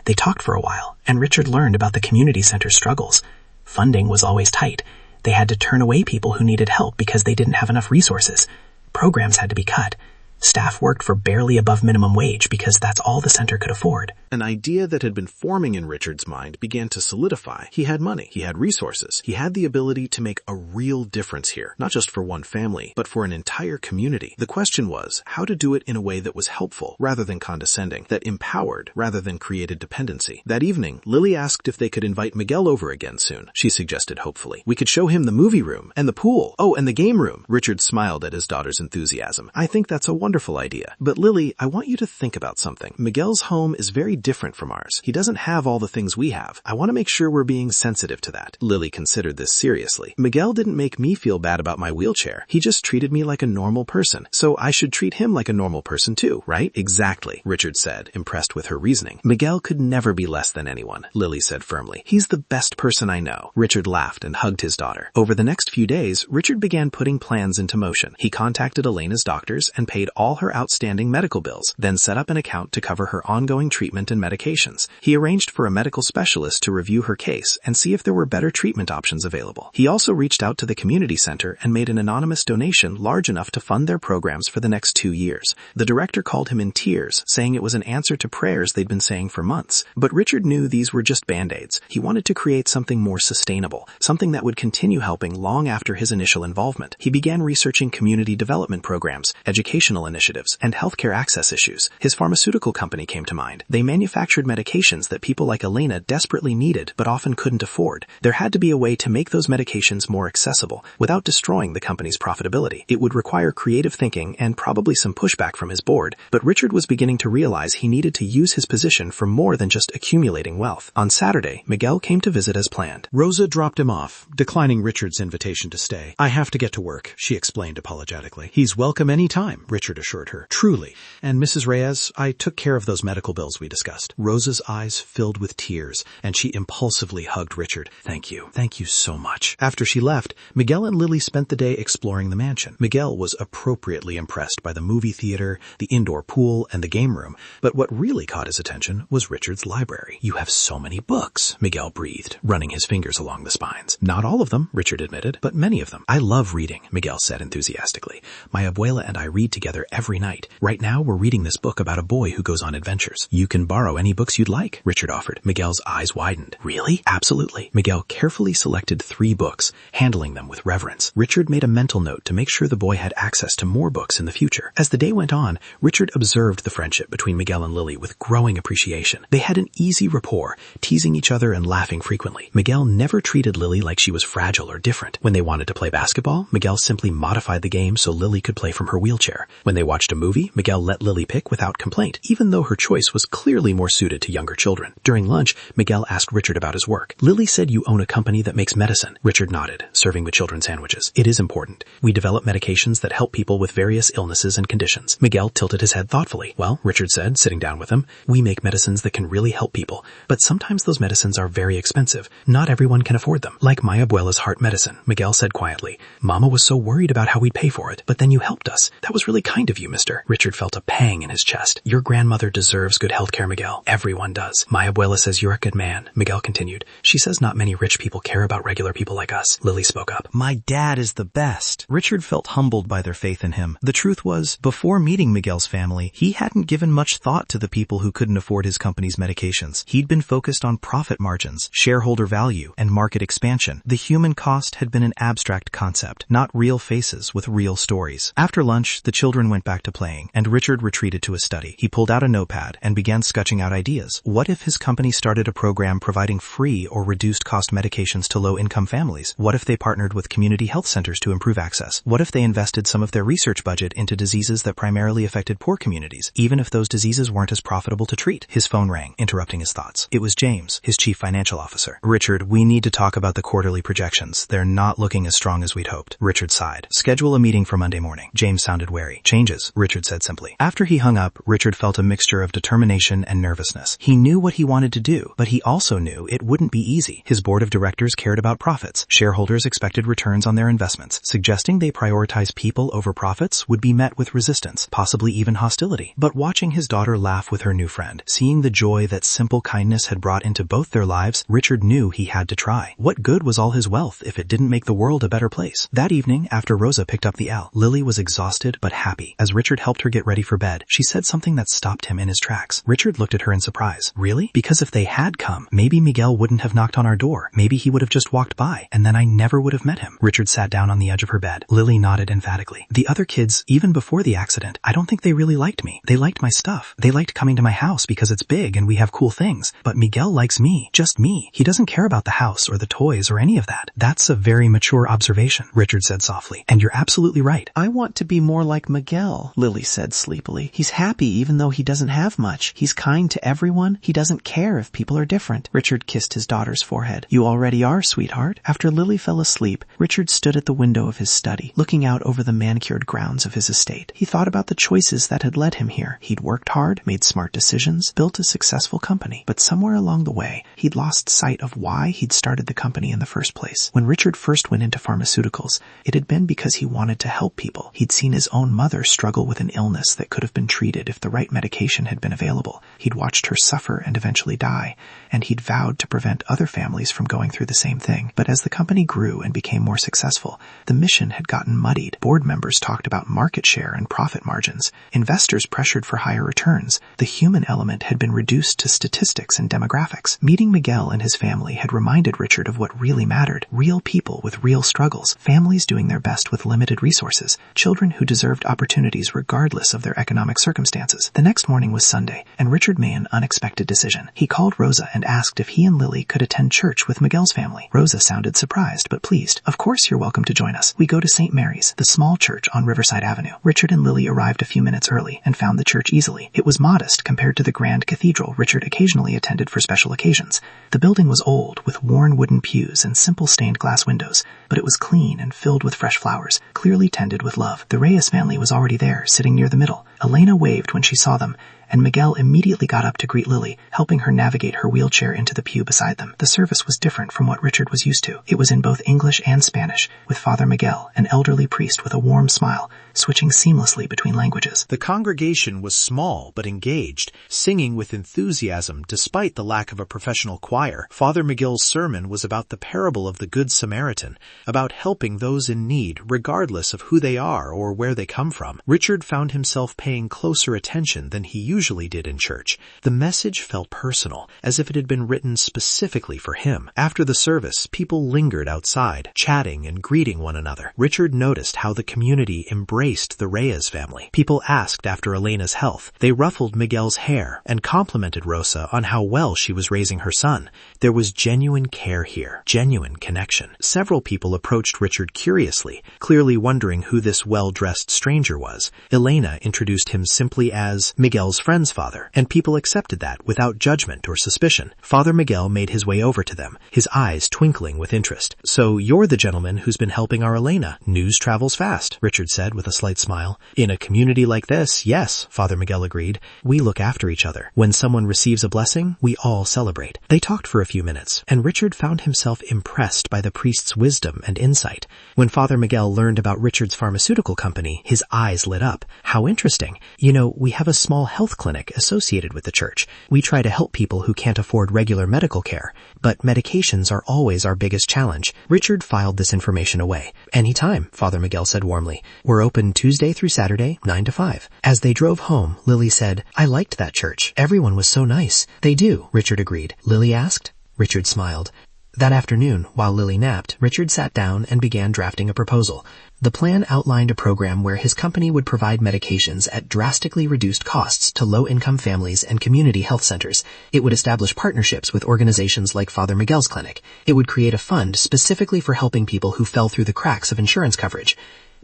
They talked for a while, and Richard learned about the community center's struggles. Funding was always tight. They had to turn away people who needed help because they didn't have enough resources. Programs had to be cut. Staff worked for barely above minimum wage because that's all the center could afford. An idea that had been forming in Richard's mind began to solidify. He had money. He had resources. He had the ability to make a real difference here, not just for one family, but for an entire community. The question was how to do it in a way that was helpful rather than condescending, that empowered rather than created dependency. That evening, Lily asked if they could invite Miguel over again soon. She suggested hopefully. We could show him the movie room and the pool. Oh, and the game room. Richard smiled at his daughter's enthusiasm. I think that's a wonderful idea. But Lily, I want you to think about something. Miguel's home is very different from ours. He doesn't have all the things we have. I want to make sure we're being sensitive to that. Lily considered this seriously. Miguel didn't make me feel bad about my wheelchair. He just treated me like a normal person. So I should treat him like a normal person too, right? Exactly, Richard said, impressed with her reasoning. Miguel could never be less than anyone, Lily said firmly. He's the best person I know. Richard laughed and hugged his daughter. Over the next few days, Richard began putting plans into motion. He contacted Elena's doctors and paid all her outstanding medical bills, then set up an account to cover her ongoing treatment and medications. He arranged for a medical specialist to review her case and see if there were better treatment options available. He also reached out to the community center and made an anonymous donation large enough to fund their programs for the next 2 years. The director called him in tears, saying it was an answer to prayers they'd been saying for months. But Richard knew these were just band-aids. He wanted to create something more sustainable, something that would continue helping long after his initial involvement. He began researching community development programs, educational initiatives, and healthcare access issues. His pharmaceutical company came to mind. They manufactured medications that people like Elena desperately needed but often couldn't afford. There had to be a way to make those medications more accessible without destroying the company's profitability. It would require creative thinking and probably some pushback from his board, but Richard was beginning to realize he needed to use his position for more than just accumulating wealth. On Saturday, Miguel came to visit as planned. Rosa dropped him off, declining Richard's invitation to stay. I have to get to work, she explained apologetically. He's welcome any time, Richard assured her. Truly. And Mrs. Reyes, I took care of those medical bills we discussed. Rosa's eyes filled with tears, and she impulsively hugged Richard. Thank you. Thank you so much. After she left, Miguel and Lily spent the day exploring the mansion. Miguel was appropriately impressed by the movie theater, the indoor pool, and the game room, but what really caught his attention was Richard's library. You have so many books, Miguel breathed, running his fingers along the spines. Not all of them, Richard admitted, but many of them. I love reading, Miguel said enthusiastically. My abuela and I read together every night. Right now, we're reading this book about a boy who goes on adventures. You can borrow any books you'd like, Richard offered. Miguel's eyes widened. Really? Absolutely. Miguel carefully selected 3 books, handling them with reverence. Richard made a mental note to make sure the boy had access to more books in the future. As the day went on, Richard observed the friendship between Miguel and Lily with growing appreciation. They had an easy rapport, teasing each other and laughing frequently. Miguel never treated Lily like she was fragile or different. When they wanted to play basketball, Miguel simply modified the game so Lily could play from her wheelchair. When they watched a movie, Miguel let Lily pick without complaint, even though her choice was clearly more suited to younger children. During lunch, Miguel asked Richard about his work. Lily said you own a company that makes medicine. Richard nodded, serving the children sandwiches. It is important. We develop medications that help people with various illnesses and conditions. Miguel tilted his head thoughtfully. Well, Richard said, sitting down with him, we make medicines that can really help people, but sometimes those medicines are very expensive. Not everyone can afford them. Like my abuela's heart medicine, Miguel said quietly. Mama was so worried about how we'd pay for it, but then you helped us. That was really kind of you, mister. Richard felt a pang in his chest. Your grandmother deserves good health care, Miguel. Everyone does. My abuela says you're a good man, Miguel continued. She says not many rich people care about regular people like us. Lily spoke up. My dad is the best. Richard felt humbled by their faith in him. The truth was, before meeting Miguel's family, he hadn't given much thought to the people who couldn't afford his company's medications. He'd been focused on profit margins, shareholder value, and market expansion. The human cost had been an abstract concept, not real faces with real stories. After lunch, the children went back to playing, and Richard retreated to his study. He pulled out a notepad and began sketching out ideas. What if his company started a program providing free or reduced cost medications to low-income families? What if they partnered with community health centers to improve access? What if they invested some of their research budget into diseases that primarily affected poor communities, even if those diseases weren't as profitable to treat? His phone rang, interrupting his thoughts. It was James, his chief financial officer. Richard, we need to talk about the quarterly projections. They're not looking as strong as we'd hoped. Richard sighed. Schedule a meeting for Monday morning. James sounded wary. Changes, Richard said simply. After he hung up, Richard felt a mixture of determination and nervousness. He knew what he wanted to do, but he also knew it wouldn't be easy. His board of directors cared about profits. Shareholders expected returns on their investments. Suggesting they prioritize people over profits would be met with resistance, possibly even hostility. But watching his daughter laugh with her new friend, seeing the joy that simple kindness had brought into both their lives, Richard knew he had to try. What good was all his wealth if it didn't make the world a better place? That evening, after Rosa picked up the L, Lily was exhausted but happy. As Richard helped her get ready for bed, she said something that stopped him in his tracks. Richard looked at her in surprise. Really? Because if they had come, maybe Miguel wouldn't have knocked on our door. Maybe he would have just walked by, and then I never would have met him. Richard sat down on the edge of her bed. Lily nodded emphatically. The other kids, even before the accident, I don't think they really liked me. They liked my stuff. They liked coming to my house because it's big and we have cool things. But Miguel likes me. Just me. He doesn't care about the house or the toys or any of that. That's a very mature observation, Richard said softly. And you're absolutely right. I want to be more like Miguel, Lily said sleepily. He's happy even though he doesn't have much. He's kind to everyone. He doesn't care if people are different. Richard kissed his daughter's forehead. You already are, sweetheart. After Lily fell asleep, Richard stood at the window of his study, looking out over the manicured grounds of his estate. He thought about the choices that had led him here. He'd worked hard, made smart decisions, built a successful company, but somewhere along the way, he'd lost sight of why he'd started the company in the first place. When Richard first went into pharmaceuticals, it had been because he wanted to help people. He'd seen his own mother struggle with an illness that could have been treated if the right medication had been available. He'd watched her suffer and eventually die, and he'd vowed to prevent other families from going through the same thing. But as the company grew and became more successful, the mission had gotten muddied. Board members talked about market share and profit margins. Investors pressured for higher returns. The human element had been reduced to statistics and demographics. Meeting Miguel and his family had reminded Richard of what really mattered. Real people with real struggles. Families doing their best with limited resources. Children who deserved opportunities regardless of their economic circumstances. The next morning was Sunday, and Richard made an unexpected decision. He called Rosa and asked if he and Lily could attend church with Miguel's family. Rosa sounded surprised, but pleased. Of course you're welcome to join us. We go to St. Mary's, the small church on Riverside Avenue. Richard and Lily arrived a few minutes early and found the church easily. It was modest compared to the grand cathedral Richard occasionally attended for special occasions. The building was old, with worn wooden pews and simple stained glass windows, but it was clean and filled with fresh flowers, clearly tended with love. The Reyes family was already already there, sitting near the middle. Elena waved when she saw them, and Miguel immediately got up to greet Lily, helping her navigate her wheelchair into the pew beside them. The service was different from what Richard was used to. It was in both English and Spanish, with Father Miguel, an elderly priest with a warm smile, switching seamlessly between languages. The congregation was small but engaged, singing with enthusiasm despite the lack of a professional choir. Father Miguel's sermon was about the parable of the Good Samaritan, about helping those in need regardless of who they are or where they come from. Richard found himself paying closer attention than he usually did in church. The message felt personal, as if it had been written specifically for him. After the service, people lingered outside, chatting and greeting one another. Richard noticed how the community embraced the Reyes family. People asked after Elena's health. They ruffled Miguel's hair and complimented Rosa on how well she was raising her son. There was genuine care here, genuine connection. Several people approached Richard curiously, clearly wondering who this well-dressed stranger was. Elena introduced him simply as Miguel's friend's father, and people accepted that without judgment or suspicion. Father Miguel made his way over to them, his eyes twinkling with interest. "So you're the gentleman who's been helping our Elena. News travels fast," Richard said with a slight smile. "In a community like this, yes," Father Miguel agreed. "We look after each other. When someone receives a blessing, we all celebrate." They talked for a few minutes, and Richard found himself impressed by the priest's wisdom and insight. When Father Miguel learned about Richard's pharmaceutical company, his eyes lit up. "How interesting. You know, we have a small health clinic associated with the church. We try to help people who can't afford regular medical care, but medications are always our biggest challenge." Richard filed this information away. "Anytime," Father Miguel said warmly. "We're open Tuesday through Saturday, 9 to 5. As they drove home, Lily said, "I liked that church. Everyone was so nice." "They do," Richard agreed. Lily asked. Richard smiled. That afternoon, while Lily napped, Richard sat down and began drafting a proposal. The plan outlined a program where his company would provide medications at drastically reduced costs to low-income families and community health centers. It would establish partnerships with organizations like Father Miguel's clinic. It would create a fund specifically for helping people who fell through the cracks of insurance coverage.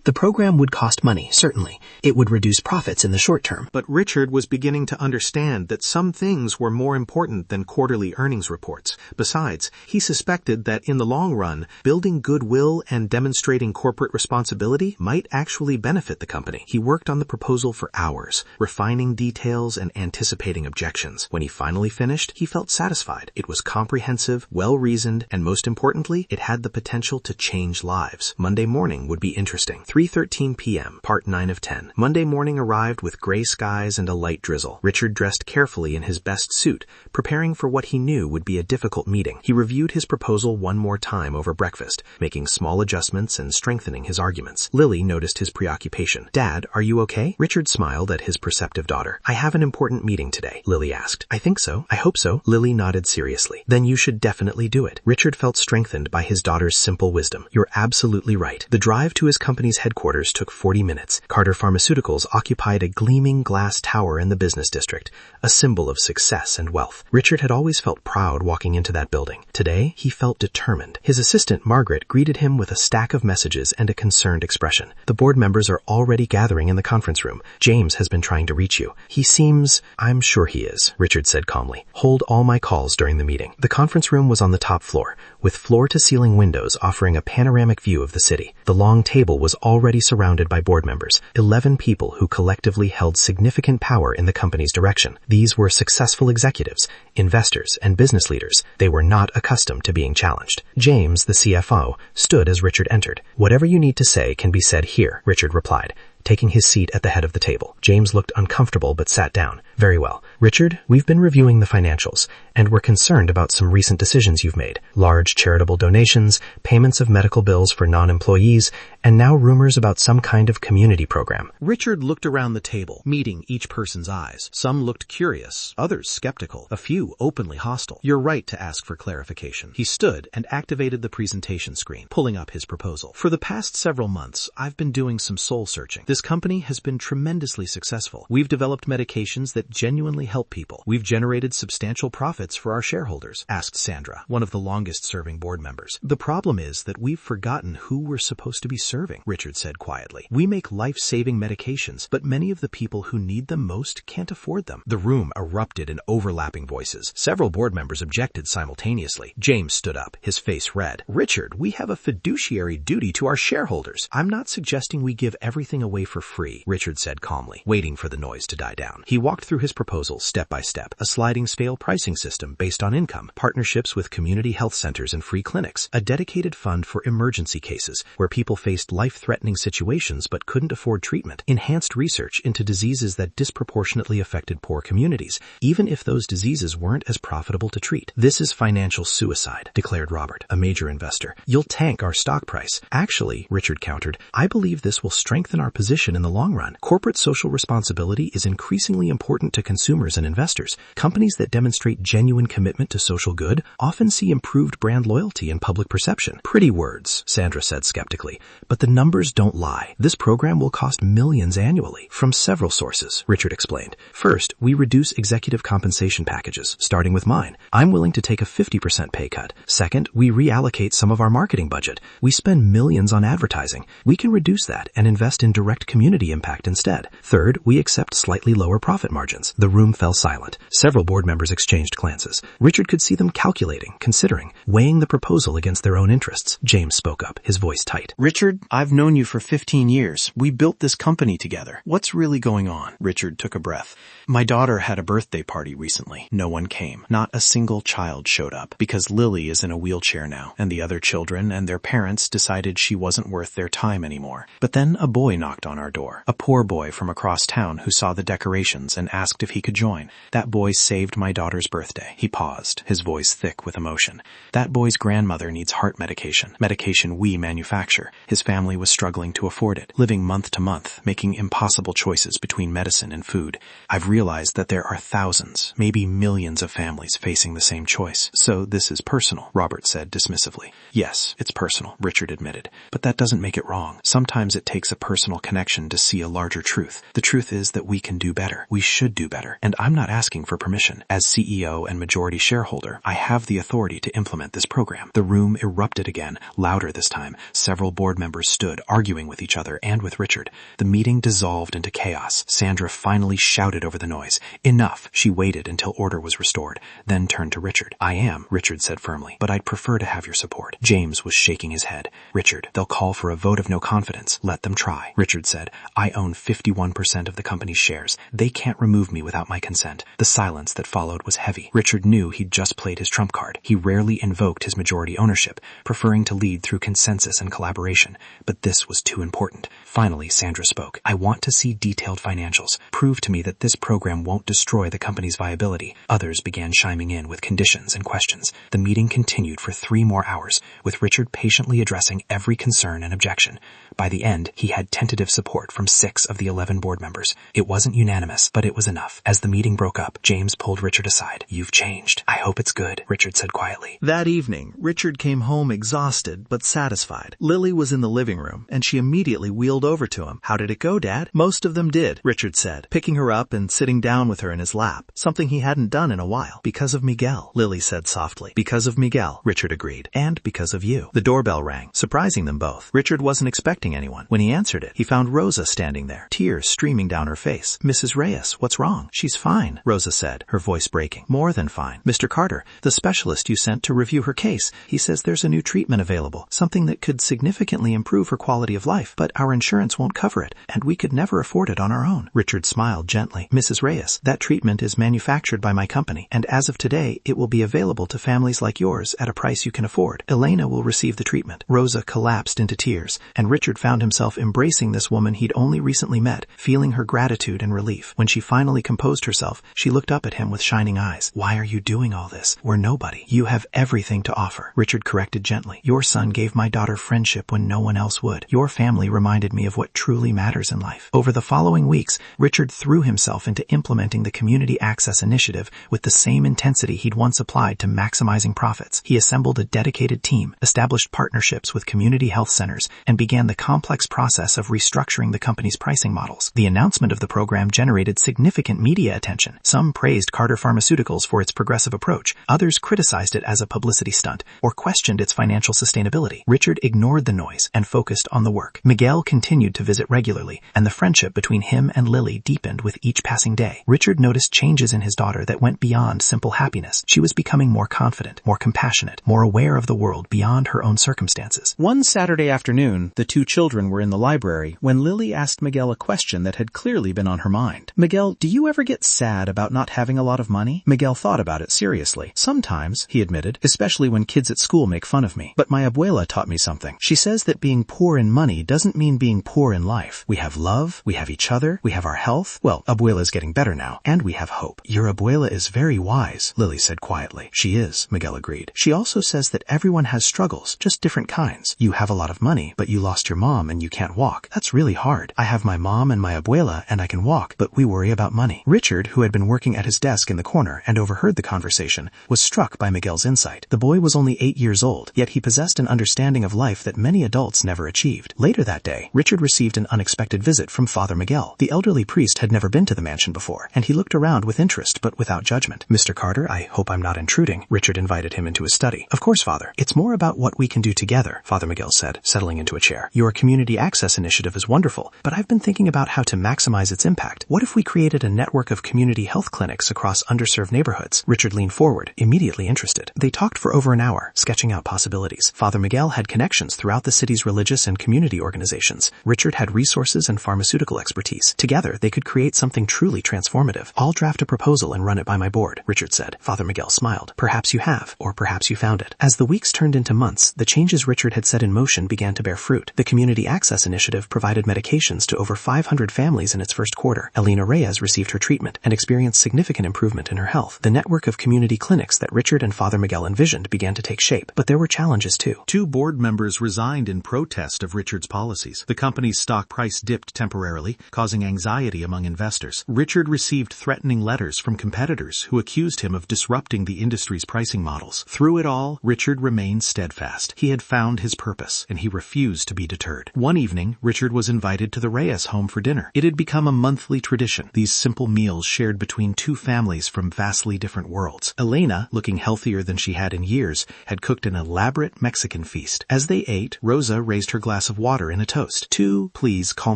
The program would cost money, certainly. It would reduce profits in the short term. But Richard was beginning to understand that some things were more important than quarterly earnings reports. Besides, he suspected that in the long run, building goodwill and demonstrating corporate responsibility might actually benefit the company. He worked on the proposal for hours, refining details and anticipating objections. When he finally finished, he felt satisfied. It was comprehensive, well-reasoned, and most importantly, it had the potential to change lives. Monday morning would be interesting. 3:13 p.m., part 9 of 10. Monday morning arrived with gray skies and a light drizzle. Richard dressed carefully in his best suit, preparing for what he knew would be a difficult meeting. He reviewed his proposal one more time over breakfast, making small adjustments and strengthening his arguments. Lily noticed his preoccupation. "Dad, are you okay?" Richard smiled at his perceptive daughter. "I have an important meeting today," Lily asked. "I think so. I hope so." Lily nodded seriously. "Then you should definitely do it." Richard felt strengthened by his daughter's simple wisdom. "You're absolutely right." The drive to his company's headquarters took 40 minutes. Carter Pharmaceuticals occupied a gleaming glass tower in the business district, a symbol of success and wealth. Richard had always felt proud walking into that building. Today, he felt determined. His assistant, Margaret, greeted him with a stack of messages and a concerned expression. "The board members are already gathering in the conference room. James has been trying to reach you. He seems—" "I'm sure he is," Richard said calmly. "Hold all my calls during the meeting." The conference room was on the top floor, with floor-to-ceiling windows offering a panoramic view of the city. The long table was already surrounded by board members, 11 people who collectively held significant power in the company's direction. These were successful executives, investors, and business leaders. They were not accustomed to being challenged. James, the CFO, stood as Richard entered. "Whatever you need to say can be said here," Richard replied, taking his seat at the head of the table. James looked uncomfortable but sat down. "Very well. Richard, we've been reviewing the financials, and we're concerned about some recent decisions you've made. Large charitable donations, payments of medical bills for non-employees, and now rumors about some kind of community program." Richard looked around the table, meeting each person's eyes. Some looked curious, others skeptical, a few openly hostile. "You're right to ask for clarification." He stood and activated the presentation screen, pulling up his proposal. "For the past several months, I've been doing some soul searching. This company has been tremendously successful. We've developed medications that genuinely help people. We've generated substantial profits profits for our shareholders?" asked Sandra, one of the longest-serving board members. "The problem is that we've forgotten who we're supposed to be serving," Richard said quietly. "We make life-saving medications, but many of the people who need them most can't afford them." The room erupted in overlapping voices. Several board members objected simultaneously. James stood up, his face red. "Richard, we have a fiduciary duty to our shareholders. I'm not suggesting we give everything away for free," Richard said calmly, waiting for the noise to die down. He walked through his proposal step by step: a sliding scale pricing system based on income, partnerships with community health centers and free clinics, a dedicated fund for emergency cases where people faced life-threatening situations but couldn't afford treatment, enhanced research into diseases that disproportionately affected poor communities, even if those diseases weren't as profitable to treat. "This is financial suicide," declared Robert, a major investor. "You'll tank our stock price." "Actually," Richard countered, "I believe this will strengthen our position in the long run. Corporate social responsibility is increasingly important to consumers and investors. Companies that demonstrate genuine commitment to social good often see improved brand loyalty and public perception." "Pretty words," Sandra said skeptically, "but the numbers don't lie. This program will cost millions annually." "From several sources," Richard explained. "First, we reduce executive compensation packages, starting with mine. I'm willing to take a 50% pay cut. Second, we reallocate some of our marketing budget. We spend millions on advertising. We can reduce that and invest in direct community impact instead. Third, we accept slightly lower profit margins." The room fell silent. Several board members exchanged glances. Richard could see them calculating, considering, weighing the proposal against their own interests. James spoke up, his voice tight. "Richard, I've known you for 15 years. We built this company together. What's really going on?" Richard took a breath. "My daughter had a birthday party recently. No one came. Not a single child showed up, because Lily is in a wheelchair now, and the other children and their parents decided she wasn't worth their time anymore. But then a boy knocked on our door. A poor boy from across town who saw the decorations and asked if he could join. That boy saved my daughter's birthday." He paused, his voice thick with emotion. "That boy's grandmother needs heart medication we manufacture. His family was struggling to afford it, living month to month, making impossible choices between medicine and food. I've realized that there are thousands, maybe millions of families facing the same choice. So this is personal," Robert said dismissively. "Yes, it's personal," Richard admitted, "but that doesn't make it wrong. Sometimes it takes a personal connection to see a larger truth. The truth is that we can do better. We should do better. And I'm not asking for permission. As CEO and majority shareholder, I have the authority to implement this program." The room erupted again, louder this time. Several board members stood, arguing with each other and with Richard. The meeting dissolved into chaos. Sandra finally shouted over the noise. "Enough." She waited until order was restored, then turned to Richard. "I am," Richard said firmly, "but I'd prefer to have your support." James was shaking his head. "Richard, they'll call for a vote of no confidence. Let them try." Richard said, "I own 51% of the company's shares. They can't remove me without my consent." The silence that followed was heavy. Richard knew he'd just played his trump card. He rarely invoked his majority ownership, preferring to lead through consensus and collaboration. But this was too important. Finally, Sandra spoke. "I want to see detailed financials. Prove to me that this program won't destroy the company's viability." Others began chiming in with conditions and questions. The meeting continued for 3 more hours, with Richard patiently addressing every concern and objection. By the end, he had tentative support from 6 of the 11 board members. It wasn't unanimous, but it was enough. As the meeting broke up, James pulled Richard aside. "You've changed. I hope it's good," Richard said quietly. That evening, Richard came home exhausted but satisfied. Lily was in the living room, and she immediately wheeled over to him. "How did it go, Dad?" "Most of them did," Richard said, picking her up and sitting down with her in his lap, something he hadn't done in a while. "Because of Miguel," Lily said softly. "Because of Miguel," Richard agreed. "And because of you." The doorbell rang, surprising them both. Richard wasn't expecting anyone. When he answered it, he found Rosa standing there, tears streaming down her face. "Mrs. Reyes, what's wrong?" "She's fine," Rosa said, her voice breaking. "More than fine. Mr. Carter, the specialist you sent to review her case, he says there's a new treatment available, something that could significantly improve her quality of life, but our insurance won't cover it, and we could never afford it on our own." Richard smiled gently. "Mrs. Reyes, that treatment is manufactured by my company, and as of today, it will be available to families like yours at a price you can afford. Elena will receive the treatment." Rosa collapsed into tears, and Richard found himself embracing this woman he'd only recently met, feeling her gratitude and relief. When she finally composed herself, she looked up at him with shining eyes. "Why are you doing all this? We're nobody. You have everything to offer." Richard corrected gently. "Your son gave my daughter friendship when no one else would. Your family reminded me of what truly matters in life." Over the following weeks, Richard threw himself into implementing the Community Access Initiative with the same intensity he'd once applied to maximizing profits. He assembled a dedicated team, established partnerships with community health centers, and began the complex process of restructuring the company's pricing models. The announcement of the program generated significant media attention. Some praised Carter Pharmaceuticals for for its progressive approach. Others criticized it as a publicity stunt or questioned its financial sustainability. Richard ignored the noise and focused on the work. Miguel continued to visit regularly, and the friendship between him and Lily deepened with each passing day. Richard noticed changes in his daughter that went beyond simple happiness. She was becoming more confident, more compassionate, more aware of the world beyond her own circumstances. One Saturday afternoon, the two children were in the library when Lily asked Miguel a question that had clearly been on her mind. "Miguel, do you ever get sad about not having a lot of money?" Miguel thought about it seriously. "Sometimes," he admitted, "especially when kids at school make fun of me. But my abuela taught me something. She says that being poor in money doesn't mean being poor in life. We have love, we have each other, we have our health. Well, abuela's getting better now, and we have hope." "Your abuela is very wise," Lily said quietly. "She is," Miguel agreed. "She also says that everyone has struggles, just different kinds. You have a lot of money, but you lost your mom and you can't walk. That's really hard. I have my mom and my abuela and I can walk, but we worry about money." Richard, who had been working at his desk in the corner and overheard the conversation, was struck by Miguel's insight. The boy was only 8 years old, yet he possessed an understanding of life that many adults never achieved. Later that day, Richard received an unexpected visit from Father Miguel. The elderly priest had never been to the mansion before, and he looked around with interest but without judgment. "Mr. Carter, I hope I'm not intruding." Richard invited him into his study. "Of course, Father. It's more about what we can do together," Father Miguel said, settling into a chair. "Your community access initiative is wonderful, but I've been thinking about how to maximize its impact. What if we created a network of community health clinics across underserved neighborhoods?" Richard leaned forward, immediately interested. They talked for over an hour, sketching out possibilities. Father Miguel had connections throughout the city's religious and community organizations. Richard had resources and pharmaceutical expertise. Together, they could create something truly transformative. "I'll draft a proposal and run it by my board," Richard said. Father Miguel smiled. "Perhaps you have, or perhaps you found it." As the weeks turned into months, the changes Richard had set in motion began to bear fruit. The Community Access Initiative provided medications to over 500 families in its first quarter. Elena Reyes received her treatment and experienced significant improvement in her health. The network of community clinics that Richard and Father Miguel envisioned began to take shape, but there were challenges too. 2 board members resigned in protest of Richard's policies. The company's stock price dipped temporarily, causing anxiety among investors. Richard received threatening letters from competitors who accused him of disrupting the industry's pricing models. Through it all, Richard remained steadfast. He had found his purpose, and he refused to be deterred. One evening, Richard was invited to the Reyes home for dinner. It had become a monthly tradition, these simple meals shared between 2 families from vastly different worlds. Elena, looking healthier than she had in years, had cooked an elaborate Mexican feast. As they ate, Rosa raised her glass of water in a toast. "To, please call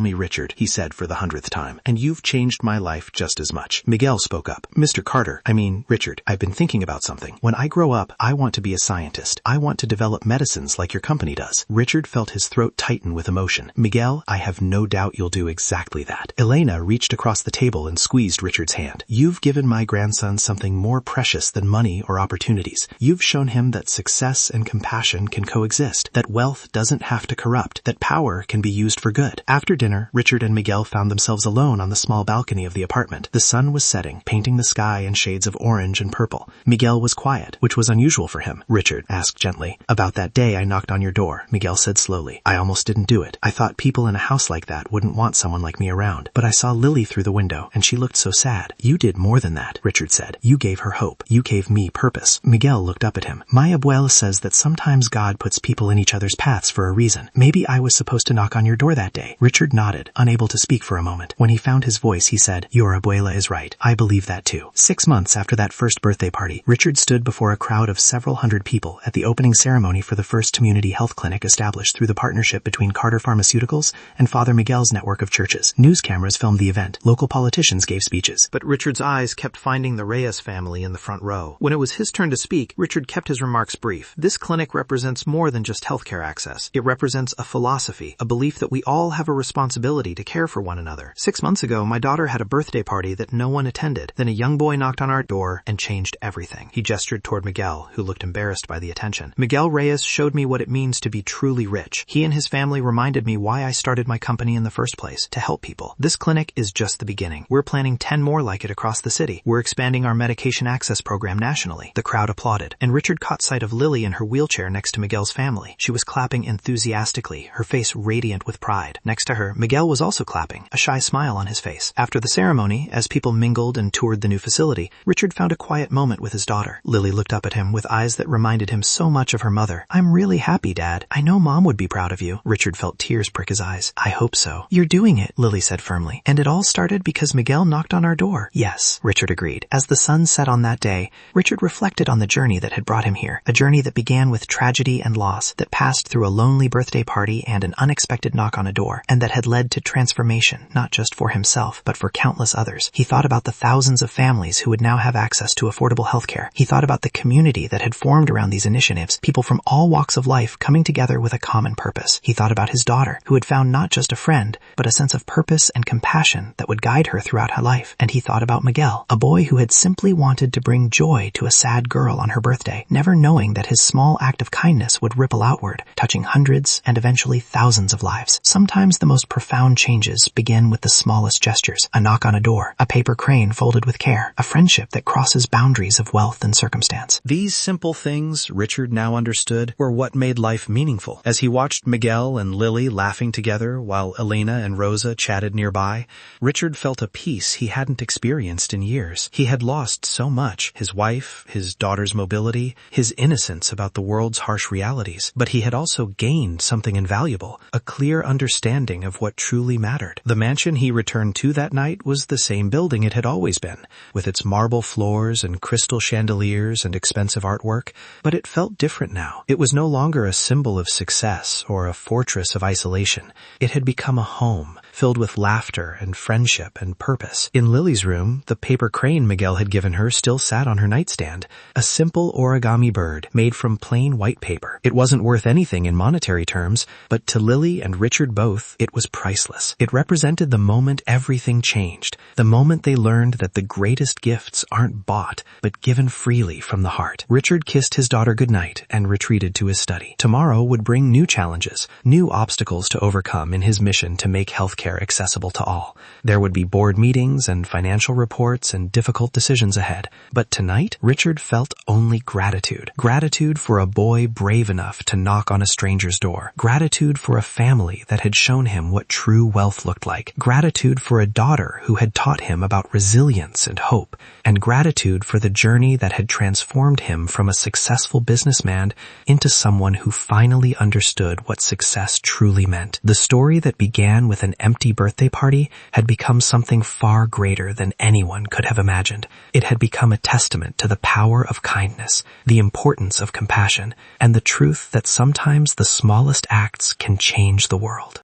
me Richard," he said for the 100th time, "and you've changed my life just as much." Miguel spoke up. "Mr. Carter, Richard, I've been thinking about something. When I grow up, I want to be a scientist. I want to develop medicines like your company does." Richard felt his throat tighten with emotion. "Miguel, I have no doubt you'll do exactly that." Elena reached across the table and squeezed Richard's hand. "You've given my grandson something more precious than money or opportunities. You've shown him that success and compassion can coexist, that wealth doesn't have to corrupt, that power can be used for good." After dinner, Richard and Miguel found themselves alone on the small balcony of the apartment. The sun was setting, painting the sky in shades of orange and purple. Miguel was quiet, which was unusual for him. Richard asked gently. "About that day I knocked on your door," Miguel said slowly. "I almost didn't do it. I thought people in a house like that wouldn't want someone like me around. But I saw Lily through the window, and she looked so sad." "You did more than that," Richard said. "You gave her hope. You gave me purpose." Miguel looked up at him. "My abuela says that sometimes God puts people in each other's paths for a reason. Maybe I was supposed to knock on your door that day." Richard nodded, unable to speak for a moment. When he found his voice, he said, "Your abuela is right. I believe that too." 6 months after that first birthday party, Richard stood before a crowd of several hundred people at the opening ceremony for the first community health clinic established through the partnership between Carter Pharmaceuticals and Father Miguel's network of churches. News cameras filmed the event. Local politicians gave speeches. But Richard's eyes kept finding the Reyes family in the front row. When it was his turn to speak, Richard kept his remarks brief. "This clinic represents more than just healthcare access. It represents a philosophy, a belief that we all have a responsibility to care for one another. 6 months ago, my daughter had a birthday party that no one attended. Then a young boy knocked on our door and changed everything." He gestured toward Miguel, who looked embarrassed by the attention. "Miguel Reyes showed me what it means to be truly rich. He and his family reminded me why I started my company in the first place, to help people. This clinic is just the beginning. We're planning 10 more like it across the city. We're expanding our medication access program nationally." The crowd applauded, and Richard caught sight of Lily in her wheelchair next to Miguel's family. She was clapping enthusiastically, her face radiant with pride. Next to her, Miguel was also clapping, a shy smile on his face. After the ceremony, as people mingled and toured the new facility, Richard found a quiet moment with his daughter. Lily looked up at him with eyes that reminded him so much of her mother. "I'm really happy, Dad. I know Mom would be proud of you." Richard felt tears prick his eyes. "I hope so." "You're doing it," Lily said firmly. "And it all started because Miguel knocked on our door." "Yes," Richard agreed. As the sun set on that day, Richard reflected on the journey that had brought him here, a journey that began with tragedy and loss, that passed through a lonely birthday party and an unexpected knock on a door, and that had led to transformation, not just for himself, but for countless others. He thought about the thousands of families who would now have access to affordable healthcare. He thought about the community that had formed around these initiatives, people from all walks of life coming together with a common purpose. He thought about his daughter, who had found not just a friend, but a sense of purpose and compassion that would guide her throughout her life. And he thought about Miguel, a boy who had simply wanted to bring joy to a sad girl on her birthday, never knowing that his small act of kindness would ripple outward, touching hundreds and eventually thousands of lives. Sometimes the most profound changes begin with the smallest gestures: a knock on a door, a paper crane folded with care, a friendship that crosses boundaries of wealth and circumstance. These simple things, Richard now understood, were what made life meaningful. As he watched Miguel and Lily laughing together while Elena and Rosa chatted nearby, Richard felt a peace he hadn't experienced in years. He had lost so much: his wife, his daughter's mobility, his innocence about the world's harsh realities. But he had also gained something invaluable, a clear understanding of what truly mattered. The mansion he returned to that night was the same building it had always been, with its marble floors and crystal chandeliers and expensive artwork, but it felt different now. It was no longer a symbol of success or a fortress of isolation. It had become a home, filled with laughter and friendship and purpose. In Lily's room, the paper crane Miguel had given her still sat on her nightstand, a simple origami bird made from plain white paper. It wasn't worth anything in monetary terms, but to Lily and Richard both, it was priceless. It represented the moment everything changed, the moment they learned that the greatest gifts aren't bought, but given freely from the heart. Richard kissed his daughter goodnight and retreated to his study. Tomorrow would bring new challenges, new obstacles to overcome in his mission to make healthcare accessible to all. There would be board meetings and financial reports and difficult decisions ahead. But tonight, Richard felt only gratitude. Gratitude for a boy brave enough to knock on a stranger's door. Gratitude for a family that had shown him what true wealth looked like. Gratitude for a daughter who had taught him about resilience and hope. And gratitude for the journey that had transformed him from a successful businessman into someone who finally understood what success truly meant. The story that began with an empty birthday party had become something far greater than anyone could have imagined. It had become a testament to the power of kindness, the importance of compassion, and the truth that sometimes the smallest acts can change the world.